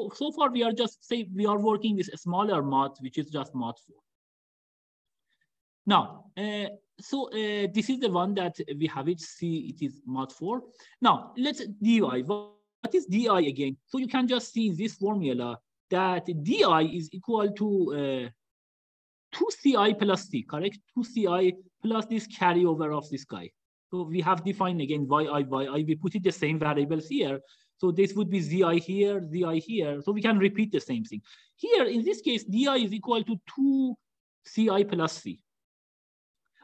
A: so far we are just say we are working with a smaller mod, which is just mod 4. Now, this is the one that we have it. C, it is mod 4. Now let's DI. What is DI again? So you can just see in this formula that DI is equal to 2CI plus C, correct? 2CI plus this carryover of this guy. So we have defined again YI. We put it the same variables here. So this would be ZI here, ZI here. So we can repeat the same thing. Here, in this case, DI is equal to 2CI plus C.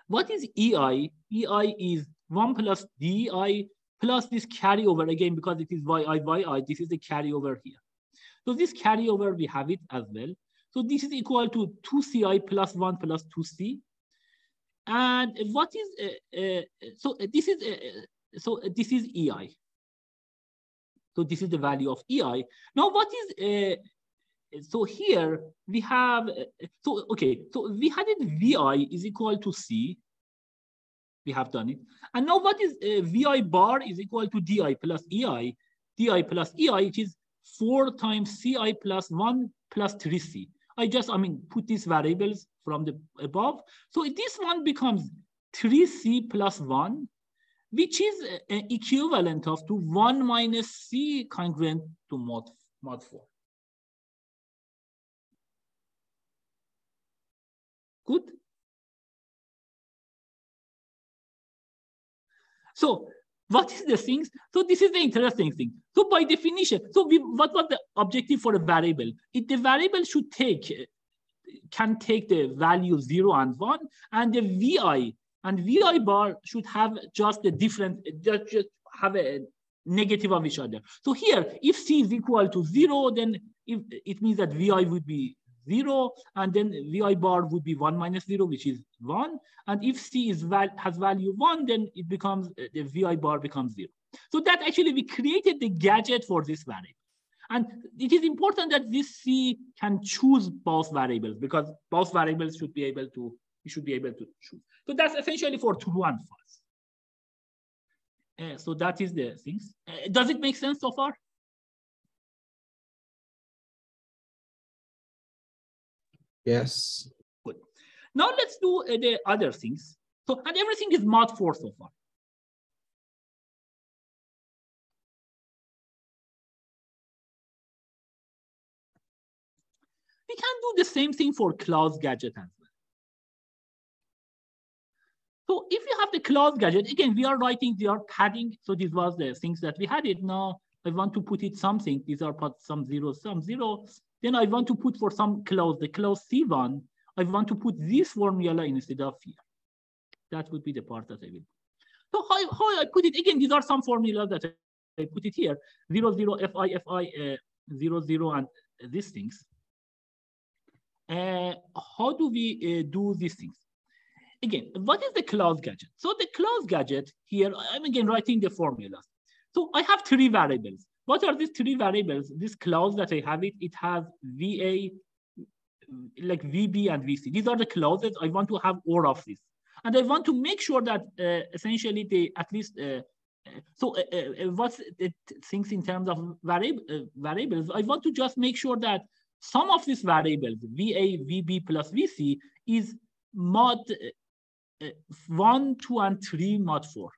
A: What is EI? EI is 1 plus DI plus this carryover, again, because it is YI. This is the carryover here. So this carryover, we have it as well. So this is equal to 2CI plus 1 plus 2C. And what is, so this is EI. So this is the value of EI. Now, what is, so here we have, so we had it VI is equal to C. We have done it. And now what is VI bar is equal to DI plus EI. DI plus EI, it is 4 times CI plus 1 plus 3C. Put these variables from the above. So this one becomes 3C plus 1, which is equivalent of to 1 minus C congruent to mod 4. Good. So what is the things? So this is the interesting thing. So by definition, so what was the objective for a variable? If the variable should can take the value 0 and 1, and the VI and VI bar should have just the different, just have a negative of each other. So here, if C is equal to 0, then it means that VI would be 0, and then VI bar would be 1 minus 0, which is 1. And if C has value 1, then it becomes, the VI bar becomes 0. So that actually we created the gadget for this variable. And it is important that this C can choose both variables, because both variables should be able to, choose. So that's essentially for true and false. So that is the things. Does it make sense so far?
B: Yes.
A: Good. Now let's do the other things. So, and everything is mod 4 so far. We can do the same thing for Cloud's gadget as well. So if you have the clause gadget. Again, we are writing, we are padding. So this was the things that we had it. Now I want to put it something. These are some zero. Then I want to put for some clause, the clause C1, I want to put this formula instead of here. That would be the part that I will. So how I put it, again, these are some formulas that I put it here, 0, 0, fi, 0, 0, and these things. How do we do these things? Again, what is the clause gadget? So the clause gadget here, I'm again writing the formulas. So I have 3 variables. What are these 3 variables? This clause that I have it has VA, like VB and VC. These are the clauses. I want to have all of this. And I want to make sure that essentially they at least, what's the things in terms of variables? I want to just make sure that some of these variables, VA, VB plus VC, is mod 1, 2, and 3 mod 4.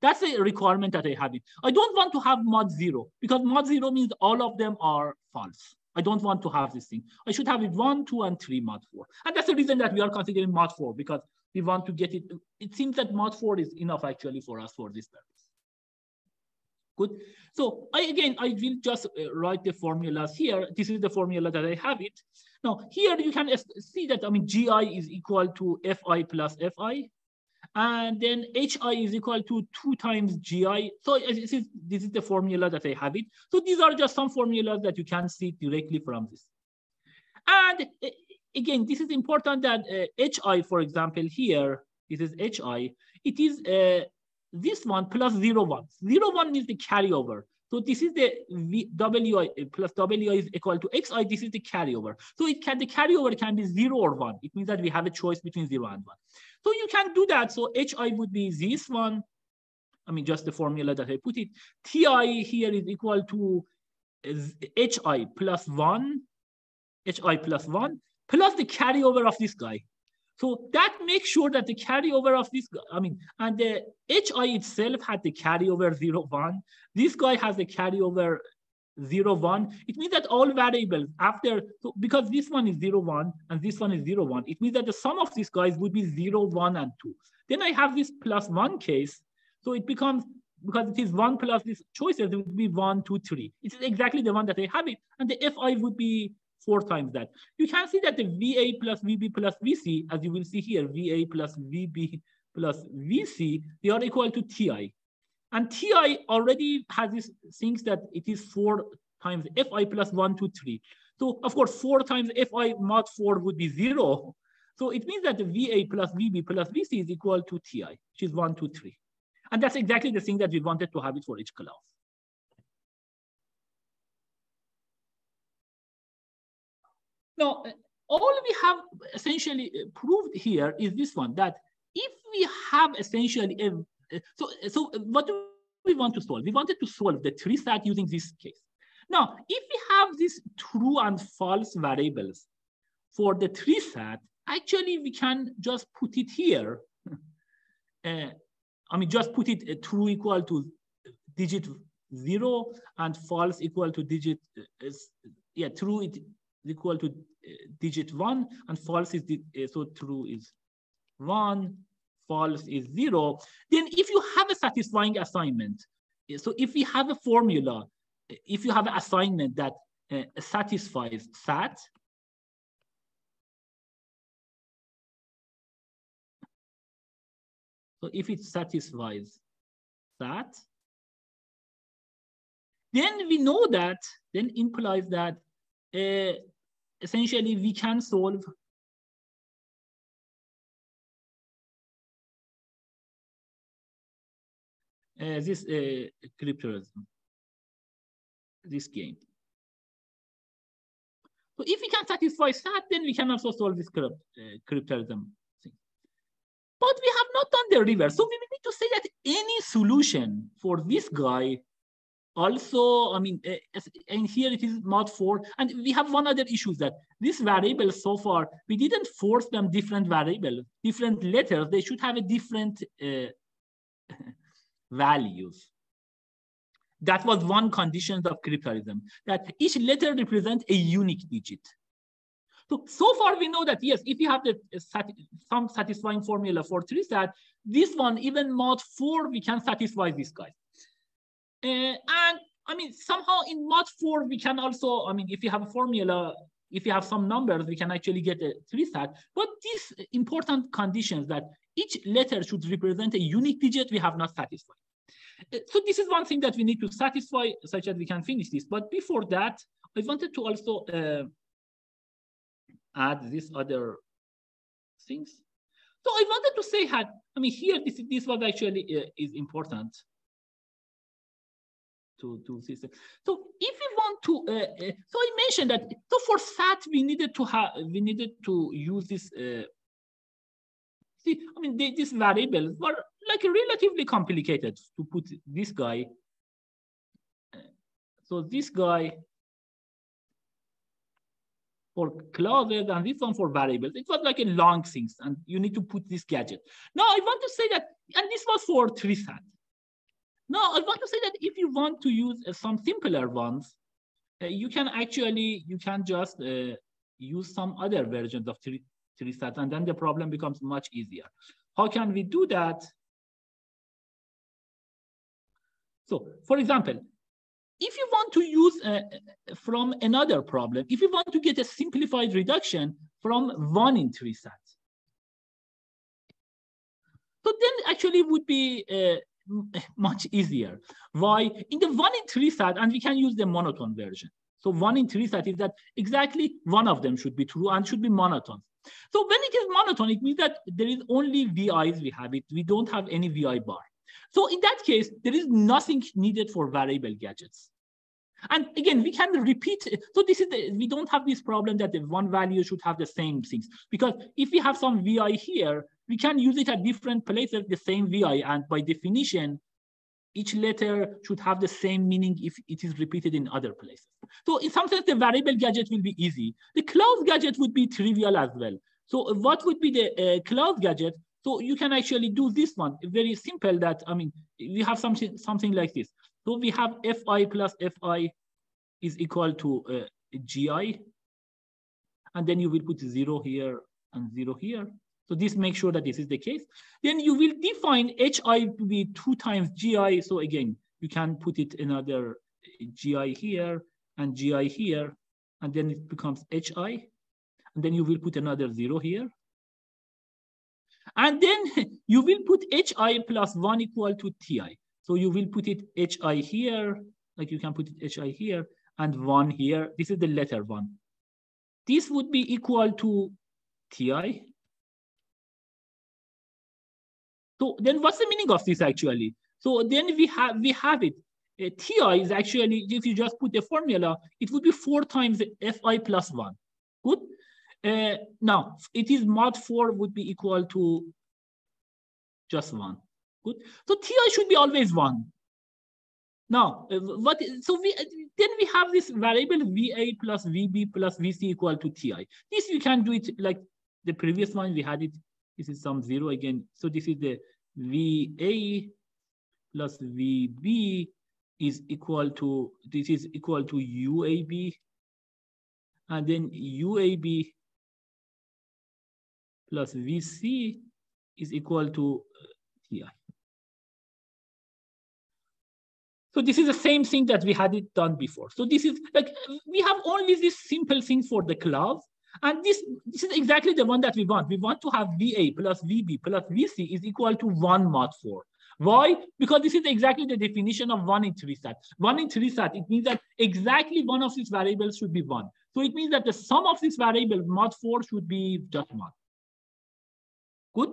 A: That's a requirement that I have it. I don't want to have mod 0 because mod 0 means all of them are false. I don't want to have this thing. I should have it 1, 2, and 3 mod 4. And that's the reason that we are considering mod 4 because we want to get it. It seems that mod 4 is enough actually for us for this purpose. Good. So I will just write the formulas here. This is the formula that I have it. Now here you can see that, I mean, GI is equal to FI plus FI. And then HI is equal to 2 times GI. So this is the formula that I have it. So these are just some formulas that you can see directly from this. And again, this is important that HI, for example, here, this is HI. It is this one plus 0, 1. 0, 1 means the carryover. So this is the WI plus WI is equal to XI. This is the carryover. So the carryover can be 0 or 1. It means that we have a choice between 0 and 1. So you can do that. So HI would be this one. I mean, just the formula that I put it. TI here is equal to HI plus 1, HI plus 1, plus the carryover of this guy. So that makes sure that the carryover of this, and the HI itself had the carryover 0, 1. This guy has the carryover 0, 1. It means that all variables after, so because this one is 0, 1, and this one is 0, 1, it means that the sum of these guys would be 0, 1, and 2. Then I have this plus 1 case. So it becomes, because it is 1 plus these choices, it would be 1, 2, 3. It is exactly the one that I have it. And the FI would be 4 times that. You can see that the VA plus VB plus VC, as you will see here, VA plus VB plus VC, they are equal to TI. And TI already has these things that it is 4 times FI plus 1, 2, 3. So of course, 4 times FI mod 4 would be 0. So it means that the VA plus VB plus VC is equal to TI, which is 1, 2, 3. And that's exactly the thing that we wanted to have it for each clause. Now, all we have essentially proved here is this one, that if we have essentially, so what do we want to solve? We wanted to solve the 3 SAT using this case. Now, if we have these true and false variables for the 3 SAT, actually we can just put it here. Just put it true equal to digit 0 and false equal to digit, true is equal to digit 1 and false is, so true is 1, false is 0. Then if you have a satisfying assignment, so if we have a formula, if you have an assignment that satisfies SAT, so if it satisfies SAT, then we know that, then implies that essentially we can solve this cryptalism, this game. So if we can satisfy SAT, then we can also solve this cryptalism thing. But we have not done the reverse. So we need to say that any solution for this guy also, and here it is mod 4. And we have one other issue that these variables so far, we didn't force them different variables, different letters. They should have a different values. That was one condition of cryptalism, that each letter represents a unique digit. So far we know that, yes, if you have some satisfying formula for 3-sat, this one, even mod 4, we can satisfy this guy. And I mean, somehow in mod 4, we can also, I mean, if you have a formula, if you have some numbers, we can actually get a 3-sat. But these important conditions that each letter should represent a unique digit, we have not satisfied. So this is one thing that we need to satisfy such that we can finish this. But before that, I wanted to also add these other things. So I wanted to say, I mean, here, this was actually is important to see. So if we want to, so I mentioned that, so for SAT, we needed to use this, see, I mean, these variables were like relatively complicated to put this guy. So this guy for clauses and this one for variables. It was like a long thing, and you need to put this gadget. Now I want to say that, and this was for 3-sat. Now I want to say that if you want to use some simpler ones, you can just use some other versions of 3-sat, and then the problem becomes much easier. How can we do that? So, for example, if you want to use from another problem, if you want to get a simplified reduction from 1 in 3-sat, so then actually would be much easier. Why? In the 1 in 3-sat, and we can use the monotone version. So 1 in 3-sat is that exactly one of them should be true and should be monotone. So when it is monotone, it means that there is only VIs we have it. We don't have any VI bar. So in that case, there is nothing needed for variable gadgets. And again, we can repeat. So this is we don't have this problem that the one value should have the same things, because if we have some VI here, we can use it at different places, the same VI, and by definition, each letter should have the same meaning if it is repeated in other places. So in some sense, the variable gadget will be easy. The clause gadget would be trivial as well. So what would be the clause gadget? So you can actually do this one, very simple that, I mean, we have something like this. So we have Fi plus Fi is equal to Gi, and then you will put 0 here and 0 here. So this makes sure that this is the case. Then you will define Hi to be 2 times Gi. So again, you can put it another Gi here and Gi here, and then it becomes Hi. And then you will put another 0 here. And then you will put Hi plus 1 equal to Ti. So you will put it Hi here, like you can put it Hi here, and 1 here. This is the letter 1. This would be equal to Ti. So then what's the meaning of this actually? So then we have it. Ti is actually, if you just put the formula, it would be 4 times Fi plus 1. Good. Now it is mod 4 would be equal to just 1. Good. So Ti should be always 1. Now, so then we have this variable VA plus VB plus VC equal to Ti. This you can do it like the previous one. We had it. This is some 0 again. So this is the VA plus VB is equal to, this is equal to UAB. And then UAB plus VC is equal to Ti. So this is the same thing that we had it done before. So this is like, we have only this simple thing for the clause. And this is exactly the one that we want. We want to have VA plus VB plus VC is equal to 1 mod 4. Why? Because this is exactly the definition of 1 in 3-sat. 1 in 3-sat, it means that exactly one of these variables should be 1. So it means that the sum of this variable mod 4 should be just 1. Good?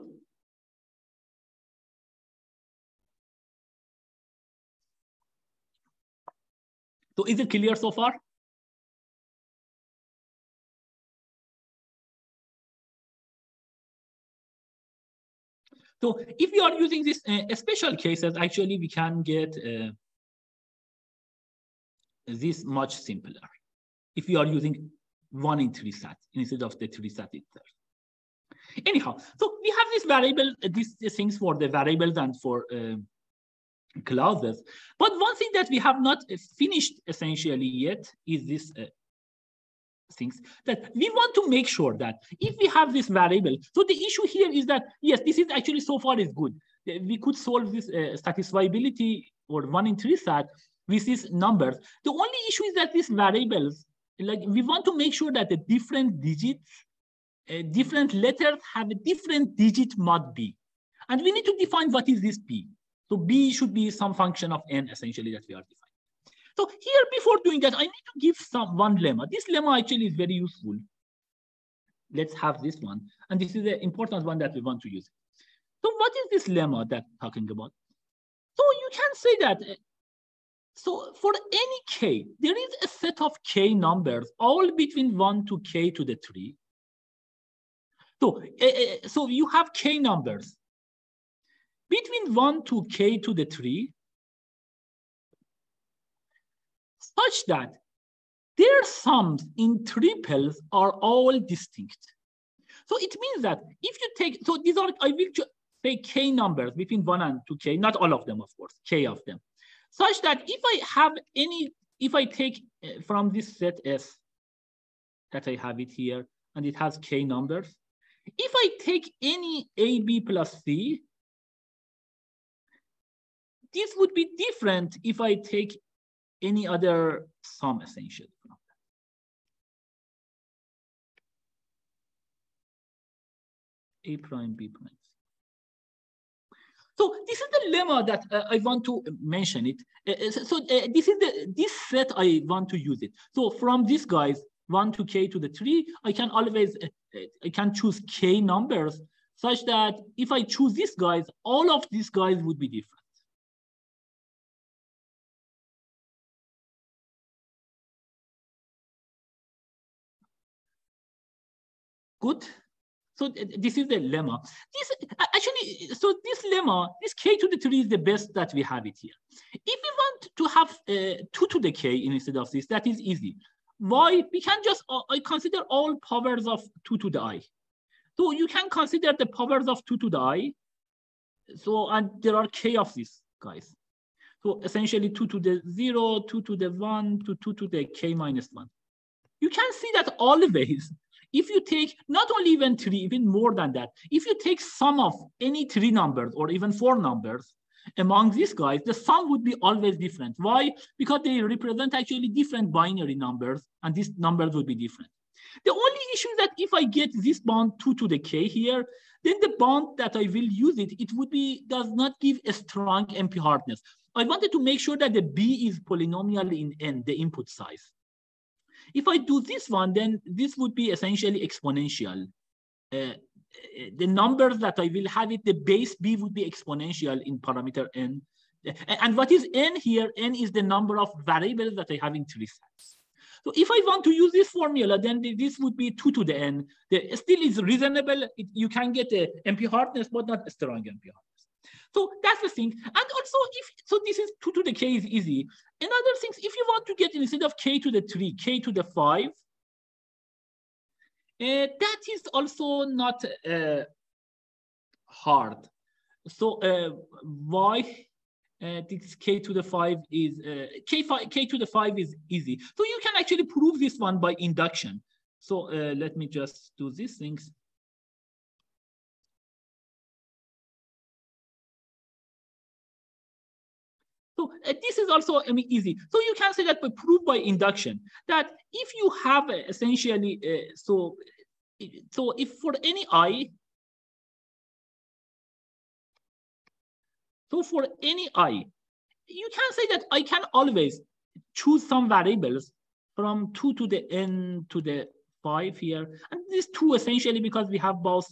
A: So is it clear so far? So if we are using this special cases, actually we can get this much simpler. If we are using 1 in 3-sat instead of the 3-sat itself. Anyhow, so we have this variable, these things for the variables and for clauses. But one thing that we have not finished essentially yet is this things that we want to make sure that if we have this variable, so the issue here is that, yes, this is actually so far is good. We could solve this satisfiability or 1 in 3 sat with these numbers. The only issue is that these variables, like we want to make sure that the different digits, different letters have a different digit mod b. And we need to define what is this b. So b should be some function of n essentially that we are defining. So here, before doing that, I need to give one lemma. This lemma actually is very useful. Let's have this one. And this is the important one that we want to use. So what is this lemma that I'm talking about? So you can say that, so for any k, there is a set of k numbers, all between 1 to k to the 3. So you have k numbers between 1 to k to the 3, such that their sums in triples are all distinct. So it means that if you take, so these are, I will say k numbers between 1 and 2k, not all of them, of course, k of them, such that if I have any, if I take from this set S that I have it here, and it has k numbers, if I take any AB plus C, this would be different if I take any other sum essentially. A prime, B prime. So this is the lemma that I want to mention it. This is this set I want to use it. So from these guys, 1 to k to the 3, I can always, I can choose k numbers such that if I choose these guys, all of these guys would be different. Good. So this is the lemma. This actually, so this lemma, this k to the 3 is the best that we have it here. If we want to have 2 to the k instead of this, that is easy. Why? We can just I consider all powers of 2 to the I. So you can consider the powers of 2 to the I. So, and there are k of these guys. So essentially 2 to the 0, 2 to the 1, to 2 to the k minus 1. You can see that always, if you take not only even 3, even more than that, if you take sum of any 3 numbers or even 4 numbers among these guys, the sum would be always different. Why? Because they represent actually different binary numbers, and these numbers would be different. The only issue is that if I get this bound 2 to the k here, then the bound that I will use it, it would be, does not give a strong NP-hardness. I wanted to make sure that the b is polynomial in n, the input size. If I do this one, then this would be essentially exponential. The numbers that I will have it, the base b would be exponential in parameter n. And what is n here? N is the number of variables that I have in 3 sets. So if I want to use this formula, then this would be 2 to the n. It still is reasonable. You can get a NP-hardness, but not a strong NP-hardness. So that's the thing. And also, if so, this is 2 to the k is easy. Another thing, if you want to get instead of k to the 3, k to the 5, that is also not hard. So why this k to the 5 is k to the 5 is easy. So you can actually prove this one by induction. So let me just do these things. So this is also easy. So you can say that by proof by induction that if you have essentially so if for any I, so for any I, you can say that I can always choose some variables from 2 to the n to the 5 here, and these 2 essentially because we have both.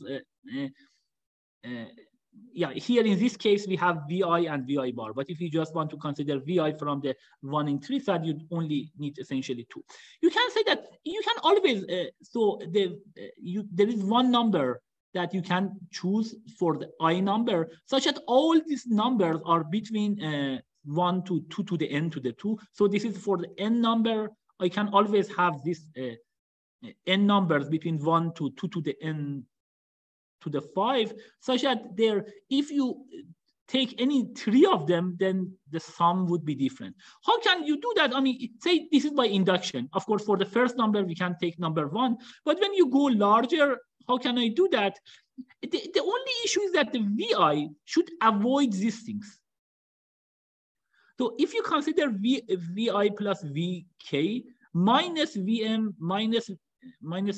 A: Yeah, here in this case, we have VI and VI bar. But if you just want to consider VI from the 1 in 3 side, you only need essentially 2. You can say that you can always, there is one number that you can choose for the I number, such that all these numbers are between 1 to 2 to the n to the 2. So this is for the n number. I can always have this n numbers between 1 to 2 to the n to the 5, such that there, if you take any three of them, then the sum would be different. How can you do that? I mean, say this is by induction. Of course, for the first number, we can take number 1. But when you go larger, how can I do that? The only issue is that the VI should avoid these things. So if you consider VI plus VK minus VM minus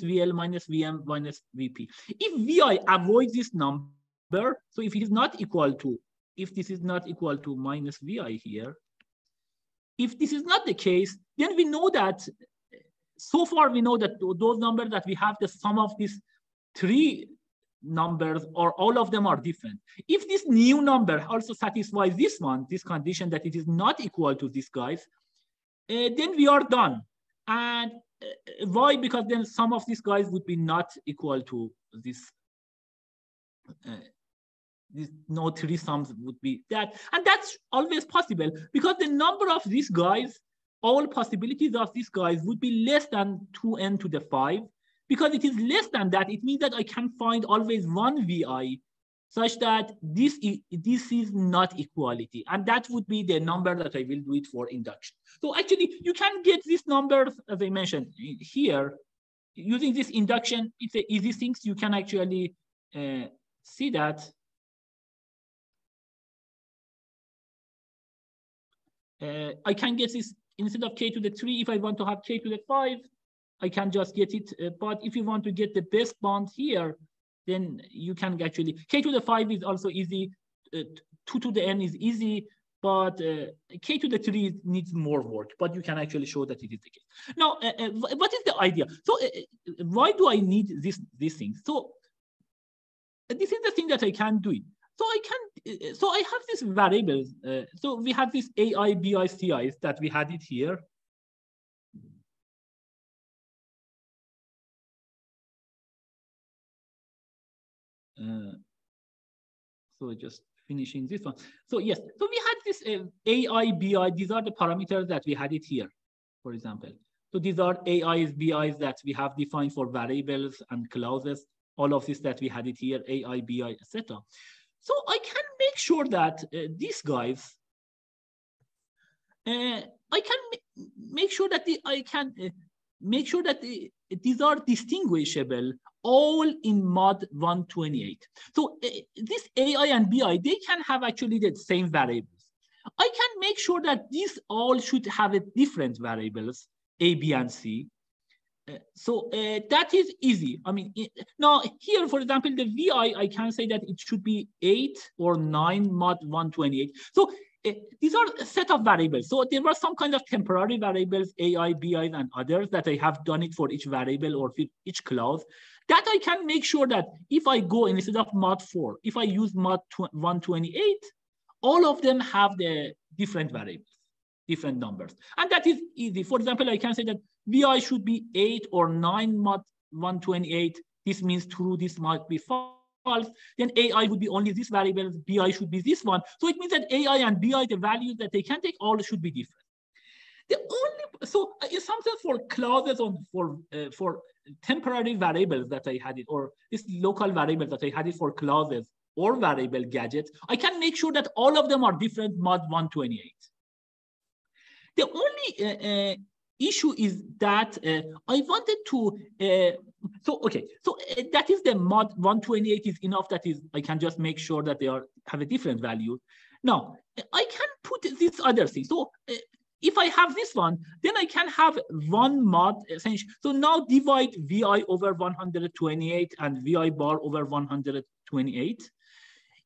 A: VL minus VM minus VP. If VI avoids this number, so if it is not equal to, if this is not equal to minus VI here, if this is not the case, then we know that, so far we know that those numbers that we have, the sum of these 3 numbers or all of them are different. If this new number also satisfies this one, this condition that it is not equal to these guys, then we are done. And why? Because then some of these guys would be not equal to this. No 3 sums would be that. And that's always possible because the number of these guys, all possibilities of these guys would be less than 2n to the 5. Because it is less than that, it means that I can find always one VI such that this is not equality. And that would be the number that I will do it for induction. So actually, you can get these numbers, as I mentioned here, using this induction. It's an easy thing. You can actually see that. I can get this instead of k to the 3, if I want to have k to the 5, I can just get it. But if you want to get the best bond here, then you can actually, k to the 5 is also easy. 2 to the n is easy, but k to the 3 needs more work, but you can actually show that it is the case. Now, what is the idea? So why do I need these things? So this is the thing that I can do it. So I have these variables. So we have this AI, BI, CIs that we had it here. So just finishing this one. So yes, so we had this AI, BI. These are the parameters that we had it here, for example. So these are AIs, BIs that we have defined for variables and clauses. All of this that we had it here, AI, BI, etc. So I can make sure that these guys, I can make sure that these are distinguishable all in mod 128. So this AI and BI, they can have actually the same variables. I can make sure that these all should have a different variables, A, B, and C. So that is easy. I mean, now here, for example, the VI, I can say that it should be 8 or 9 mod 128. So these are a set of variables. So there were some kind of temporary variables, AI, BI, and others that I have done it for each variable or for each clause. That I can make sure that if I go instead of mod 4, if I use mod 128, all of them have the different variables, different numbers. And that is easy. For example, I can say that VI should be 8 or 9 mod 128. This means true, this might be false. Then AI would be only this variable, BI should be this one. So it means that AI and BI, the values that they can take, all should be different. The only, so in some sense for clauses on for temporary variables that I had it, or this local variable that I had it for clauses or variable gadgets, I can make sure that all of them are different mod 128. The only issue is that I wanted to, that is the mod 128 is enough. That is, I can just make sure that they have a different value. Now, I can put this other thing. So if I have this one, then I can have one mod essentially. So now divide VI over 128 and VI bar over 128.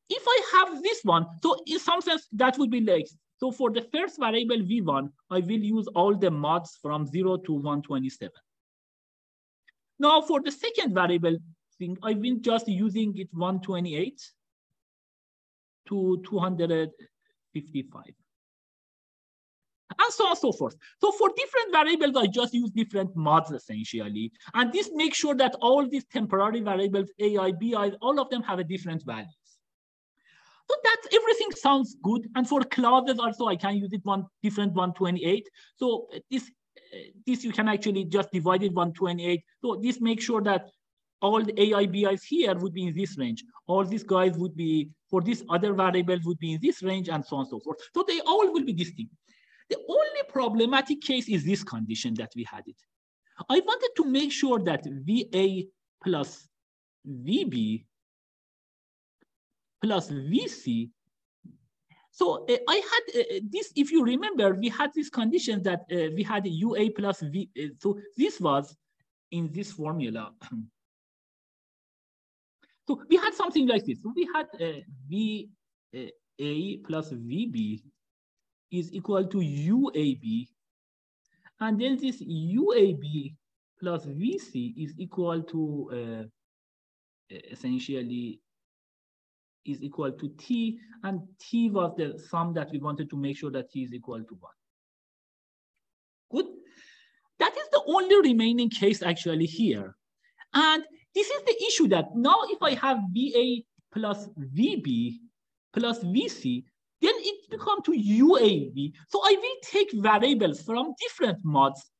A: If I have this one, so in some sense, that would be like, so for the first variable V1, I will use all the mods from 0 to 127. Now for the second variable thing, I will just using it 128 to 255. And so on and so forth. So for different variables, I just use different mods essentially. And this makes sure that all these temporary variables, AI, BI, all of them have a different values. So that's everything sounds good. And for clauses also, I can use it different 128. So this you can actually just divide it 128. So this makes sure that all the AI, BIs here would be in this range. All these guys would be For this other variable would be in this range, and so on and so forth. So they all will be distinct. The only problematic case is this condition that we had it. I wanted to make sure that VA plus VB plus VC. So I had this, if you remember, we had this condition that we had UA plus V. So this was in this formula. So we had something like this. So we had VA plus VB is equal to UAB. And then this UAB plus VC is equal to essentially is equal to T, and T was the sum that we wanted to make sure that T is equal to 1. Good. That is the only remaining case actually here. And this is the issue that now if I have VA plus VB plus VC, then it becomes to UAV. So I will take variables from different mods.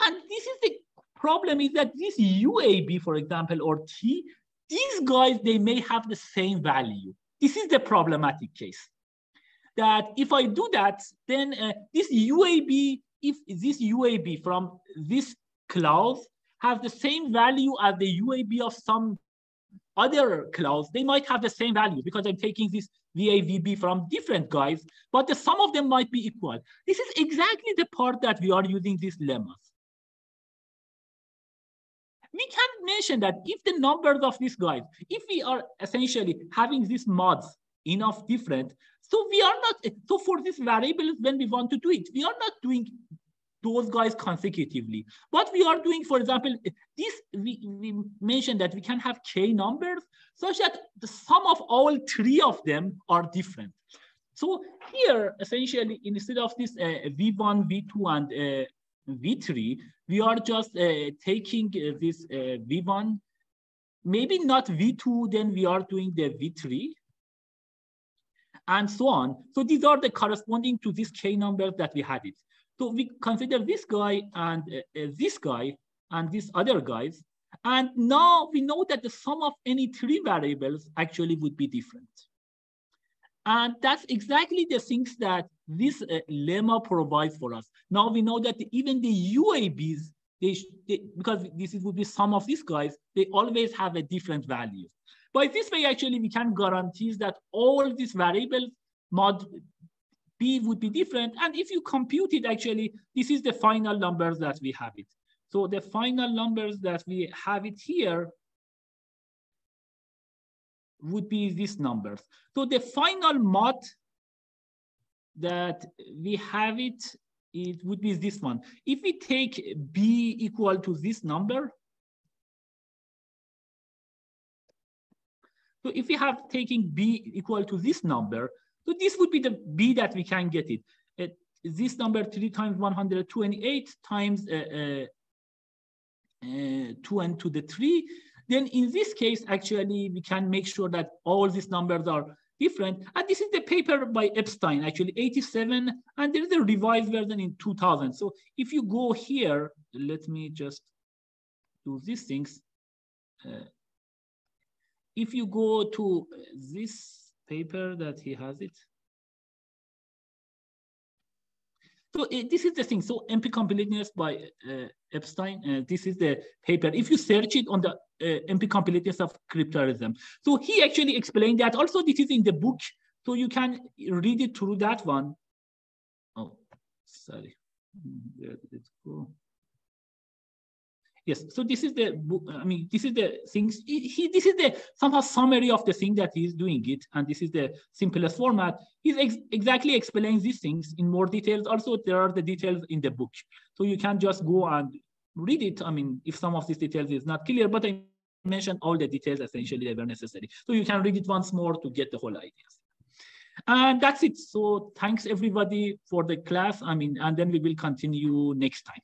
A: And this is the problem, is that this UAB, for example, or T, these guys, they may have the same value. This is the problematic case. That if I do that, then this UAB, if this UAB from this clause has the same value as the UAB of some other clause, they might have the same value because I'm taking this VAVB from different guys, but the sum of them might be equal. This is exactly the part that we are using these lemmas. We can mention that if the numbers of these guys, if we are essentially having these mods enough different, so we are not, so for these variables, when we want to do it, we are not doing those guys consecutively. What we are doing, for example, this we mentioned that we can have k numbers such that the sum of all three of them are different. So here, essentially, instead of this V1, V2, and V3, we are just taking this V1, maybe not V2, then we are doing the V3, and so on. So these are the corresponding to these k numbers that we had it. So we consider this guy and this guy and these other guys. And now we know that the sum of any three variables actually would be different. And that's exactly the things that this lemma provides for us. Now we know that even the UABs, because this would be sum of these guys, they always have a different value. By this way, actually, we can guarantee that all these variables mod B would be different. And if you compute it, actually, this is the final numbers that we have it. So the final numbers that we have it here would be these numbers. So the final mod that we have it, it would be this one. If we take B equal to this number, so if we have taking B equal to this number, so this would be the B that we can get it. This number 3 times 128 times 2n to the 3. Then in this case, actually, we can make sure that all these numbers are different. And this is the paper by Epstein, actually 87. And there is a revised version in 2000. So if you go here, let me just do these things. If you go to this paper that he has it. So this is the thing. So NP-Completeness by Epstein. This is the paper. If you search it on the NP-Completeness of cryptalism. So he actually explained that. Also, this is in the book. So you can read it through that one. Oh, sorry. Where did it go? Yes, so this is the book. I mean, this is the things. This is the somehow summary of the thing that he's doing it, and this is the simplest format. He's exactly explains these things in more details. Also, there are the details in the book, so you can just go and read it. I mean, if some of these details is not clear, but I mentioned all the details essentially that were necessary, so you can read it once more to get the whole ideas. And that's it. So thanks everybody for the class. I mean, and then we will continue next time.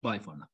A: Bye for now.